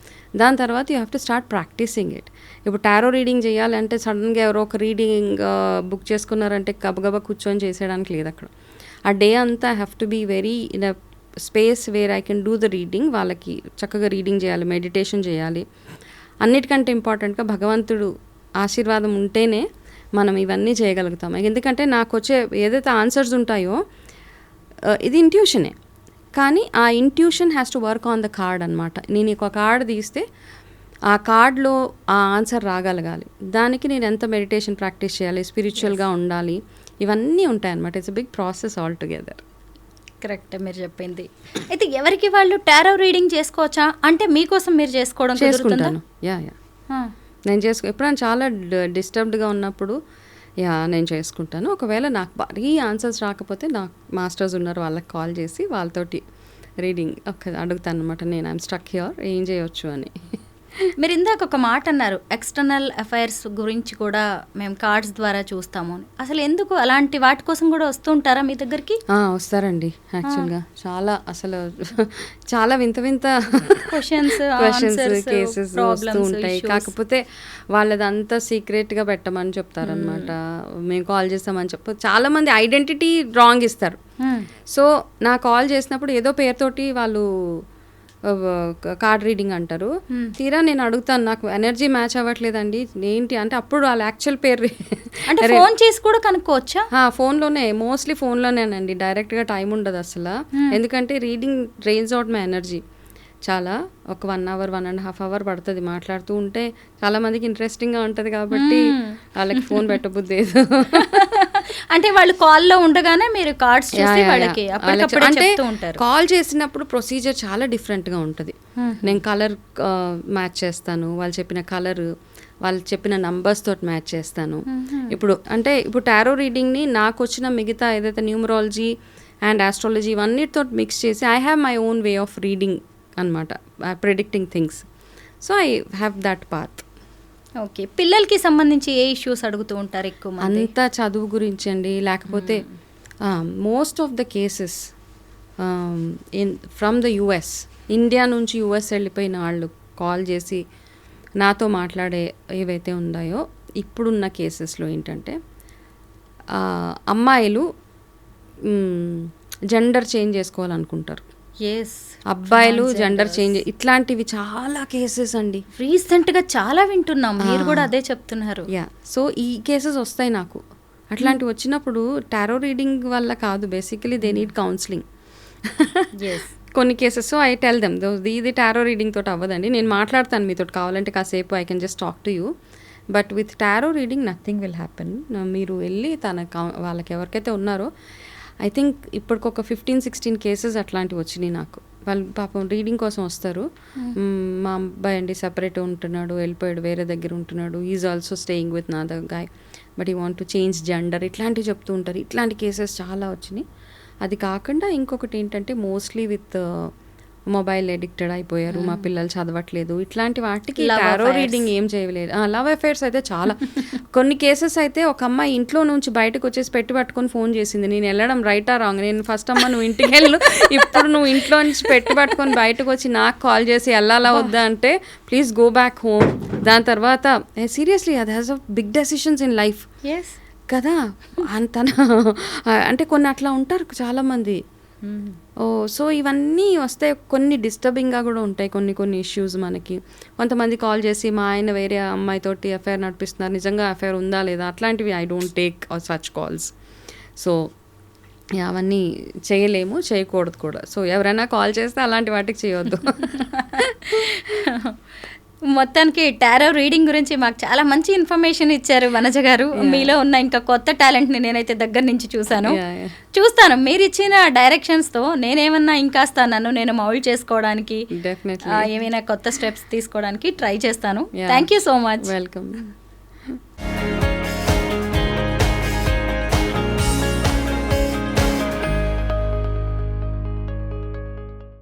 దాని తర్వాత you have to start practicing it. ఇప్పుడు టారో రీడింగ్ చేయాలంటే సడన్గా ఎవరో ఒక రీడింగ్ బుక్ చేసుకున్నారంటే గబగబా కూర్చొని చేసేయడానికి లేదు అక్కడ. ఆ డే అంతా I have to be very in a space where I can do the reading. వాళ్ళకి చక్కగా రీడింగ్ చేయాలి, మెడిటేషన్ చేయాలి. అన్నిటికంటే ఇంపార్టెంట్గా భగవంతుడు ఆశీర్వాదం ఉంటేనే మనం ఇవన్నీ చేయగలుగుతాం. ఎందుకంటే నాకు వచ్చే ఏదైతే ఆన్సర్స్ ఉంటాయో ఇది ఇంట్యూషనే, కానీ ఆ intuition has to work on the card అనమాట. నేను ఒక కార్డ్ తీస్తే ఆ కార్డ్లో ఆ ఆన్సర్ రాగలగాలి. దానికి నేను ఎంత మెడిటేషన్ ప్రాక్టీస్ చేయాలి, స్పిరిచువల్గా ఉండాలి, ఇవన్నీ ఉంటాయన్నమాట. It's big process all together. Correct మీరు చెప్పింది. అయితే ఎవరికి వాళ్ళు టారో రీడింగ్ చేసుకోవచ్చా? అంటే మీకోసం మీరు చేసుకోవడం చేసుకుంటాను. యా నేను ఎప్పుడైనా చాలా డిస్టర్బ్డ్గా ఉన్నప్పుడు నేను చేసుకుంటాను. ఒకవేళ నాకు మరీ ఆన్సర్స్ రాకపోతే నాకు మాస్టర్స్ ఉన్నారు, వాళ్ళకి కాల్ చేసి వాళ్ళతోటి రీడింగ్ అడుగుతాను అనమాట. నేను ఐఎమ్ స్టక్ హియర్, ఏం చేయొచ్చు అని. మీరు ఇందాక ఒక మాట అన్నారు, ఎక్స్టర్నల్ అఫైర్స్ గురించి కూడా మేము కార్డ్స్ ద్వారా చూస్తాము అని. అసలు ఎందుకు అలాంటి వాటి కోసం కూడా వస్తూ ఉంటారా మీ దగ్గరికి? వస్తారండి. యాక్చువల్గా చాలా చాలా వింత క్వశ్చన్స్ కేసెస్ వస్తూ ఉంటాయి. కాకపోతే వాళ్ళదంతా సీక్రెట్గా పెట్టమని చెప్తారనమాట. మేము కాల్ చేస్తామని చాలా మంది ఐడెంటిటీ రాంగ్ ఇస్తారు. సో నా కాల్ చేసినప్పుడు ఏదో పేరుతోటి వాళ్ళు కార్డ్ రీడింగ్ అంటారు. తీరా నేను అడుగుతాను, నాకు ఎనర్జీ మ్యాచ్ అవ్వట్లేదండి ఏంటి అంటే, అప్పుడు వాళ్ళ యాక్చువల్ పేరు అంటే ఫోన్ చేసి కూడా కనుక్కోవచ్చా? ఫోన్లోనే, మోస్ట్లీ ఫోన్లోనేనండి. డైరెక్ట్గా టైం ఉండదు అసలు. ఎందుకంటే reading drains out my energy. చాలా ఒక 1 hour 1.5 hours పడుతుంది మాట్లాడుతూ ఉంటే. చాలా మందికి ఇంట్రెస్టింగ్గా ఉంటుంది కాబట్టి వాళ్ళకి ఫోన్ పెట్టబుద్ది. అంటే వాళ్ళు కాల్లో ఉండగానే మీరు కార్డ్స్ చూసి వాళ్ళకి అప్పటికప్పుడే చెప్తూ ఉంటారు. కాల్ చేసినప్పుడు ప్రొసీజర్ చాలా డిఫరెంట్గా ఉంటుంది. నేను కలర్ మ్యాచ్ చేస్తాను, వాళ్ళు చెప్పిన కలర్, వాళ్ళు చెప్పిన నంబర్స్ తోటి మ్యాచ్ చేస్తాను. ఇప్పుడు టారో రీడింగ్ని నాకు వచ్చిన మిగతా ఏదైతే న్యూమరాలజీ అండ్ ఆస్ట్రాలజీ ఇవన్నిటితో మిక్స్ చేసి I have my own way of reading అనమాట, predicting things. So I have that path. Okay. పిల్లలకి సంబంధించి ఏ ఇష్యూస్ అడుగుతూ ఉంటారు ఎక్కువ మంది? అంతా చదువు గురించి అండి. లేకపోతే most of the cases from the US, India నుంచి యుఎస్ వెళ్ళిపోయిన వాళ్ళు కాల్ చేసి నాతో మాట్లాడే ఏవైతే ఉన్నాయో ఇప్పుడున్న కేసెస్లో ఏంటంటే అమ్మాయిలు జెండర్ చేంజ్ చేసుకోవాలనుకుంటారు, అబ్బాయిలు జెండర్ చేంజ్, ఇట్లాంటివి చాలా కేసెస్ అండి. రీసెంట్గా చాలా వింటున్నాం, మీరు కూడా అదే చెప్తున్నారు. సో ఈ కేసెస్ వస్తాయి నాకు. అట్లాంటివి వచ్చినప్పుడు టారో రీడింగ్ వల్ల కాదు, బేసికలీ దే నీడ్ కౌన్సిలింగ్ కొన్ని cases. So I tell them ఇది టారో రీడింగ్ తోటి అవ్వదండి, నేను మాట్లాడతాను మీతో కావాలంటే కాసేపు, I can just talk to you, but with tarot reading nothing will happen. మీరు వెళ్ళి వాళ్ళకి ఎవరికైతే ఉన్నారో, ఐ థింక్ ఇప్పటికొక 15-16 కేసెస్ అట్లాంటివి వచ్చినాయి నాకు. వాళ్ళు పాపం రీడింగ్ కోసం వస్తారు. మా అబ్బాయి అండి సెపరేట్ ఉంటున్నాడు, వెళ్ళిపోయాడు, వేరే దగ్గర ఉంటున్నాడు, is also staying with Nadar guy but ఈ వాంట్ టు చేంజ్ జెండర్, ఇట్లాంటివి చెప్తూ ఉంటారు. ఇట్లాంటి కేసెస్ చాలా వచ్చినాయి. అది కాకుండా ఇంకొకటి ఏంటంటే మోస్ట్లీ విత్ మొబైల్ ఎడిక్టెడ్ అయిపోయారు, మా పిల్లలు చదవట్లేదు, ఇట్లాంటి వాటికి Love టారో affairs. రీడింగ్ ఏం చేయలేదు. లవ్ అఫైర్స్ అయితే చాలా కొన్ని కేసెస్ అయితే ఒక అమ్మాయి ఇంట్లో నుంచి బయటకు వచ్చేసి పెట్టి పట్టుకొని ఫోన్ చేసింది. నేను వెళ్ళడం రైటా రాంగ్, నేను ఫస్ట్ అమ్మ నువ్వు ఇంటికి వెళ్ళు, ఇప్పుడు నువ్వు ఇంట్లో నుంచి పెట్టి పట్టుకొని బయటకు వచ్చి నాకు కాల్ చేసి వెళ్ళాలా వద్దా అంటే ప్లీజ్ గో బ్యాక్ హోమ్. దాని తర్వాత సీరియస్లీ అది has a big decisions in life కదా. అంటే కొన్ని అట్లా ఉంటారు చాలామంది. సో ఇవన్నీ వస్తే కొన్ని డిస్టర్బింగ్గా కూడా ఉంటాయి, కొన్ని ఇష్యూస్ మనకి. కొంతమంది కాల్ చేసి మా ఆయన వేరే అమ్మాయితోటి అఫైర్ నడిపిస్తున్నారు, నిజంగా అఫైర్ ఉందా లేదా, అట్లాంటివి I don't take such calls. So అవన్నీ చేయలేము, చేయకూడదు కూడా. సో ఎవరైనా కాల్ చేస్తే అలాంటి వాటికి చేయొద్దు. మొత్తానికి టారో రీడింగ్ గురించి మాకు చాలా మంచి ఇన్ఫర్మేషన్ ఇచ్చారు వనజ గారు. మీలో ఉన్న ఇంకా కొత్త టాలెంట్ని నేనైతే దగ్గర నుంచి చూశాను. చూస్తాను మీరు ఇచ్చిన డైరెక్షన్స్తో నేనేమన్నా ఇంకాస్త నన్ను నేను మౌల్డ్ చేసుకోవడానికి, ఏమైనా కొత్త స్టెప్స్ తీసుకోవడానికి ట్రై చేస్తాను. Thank you so much. Welcome.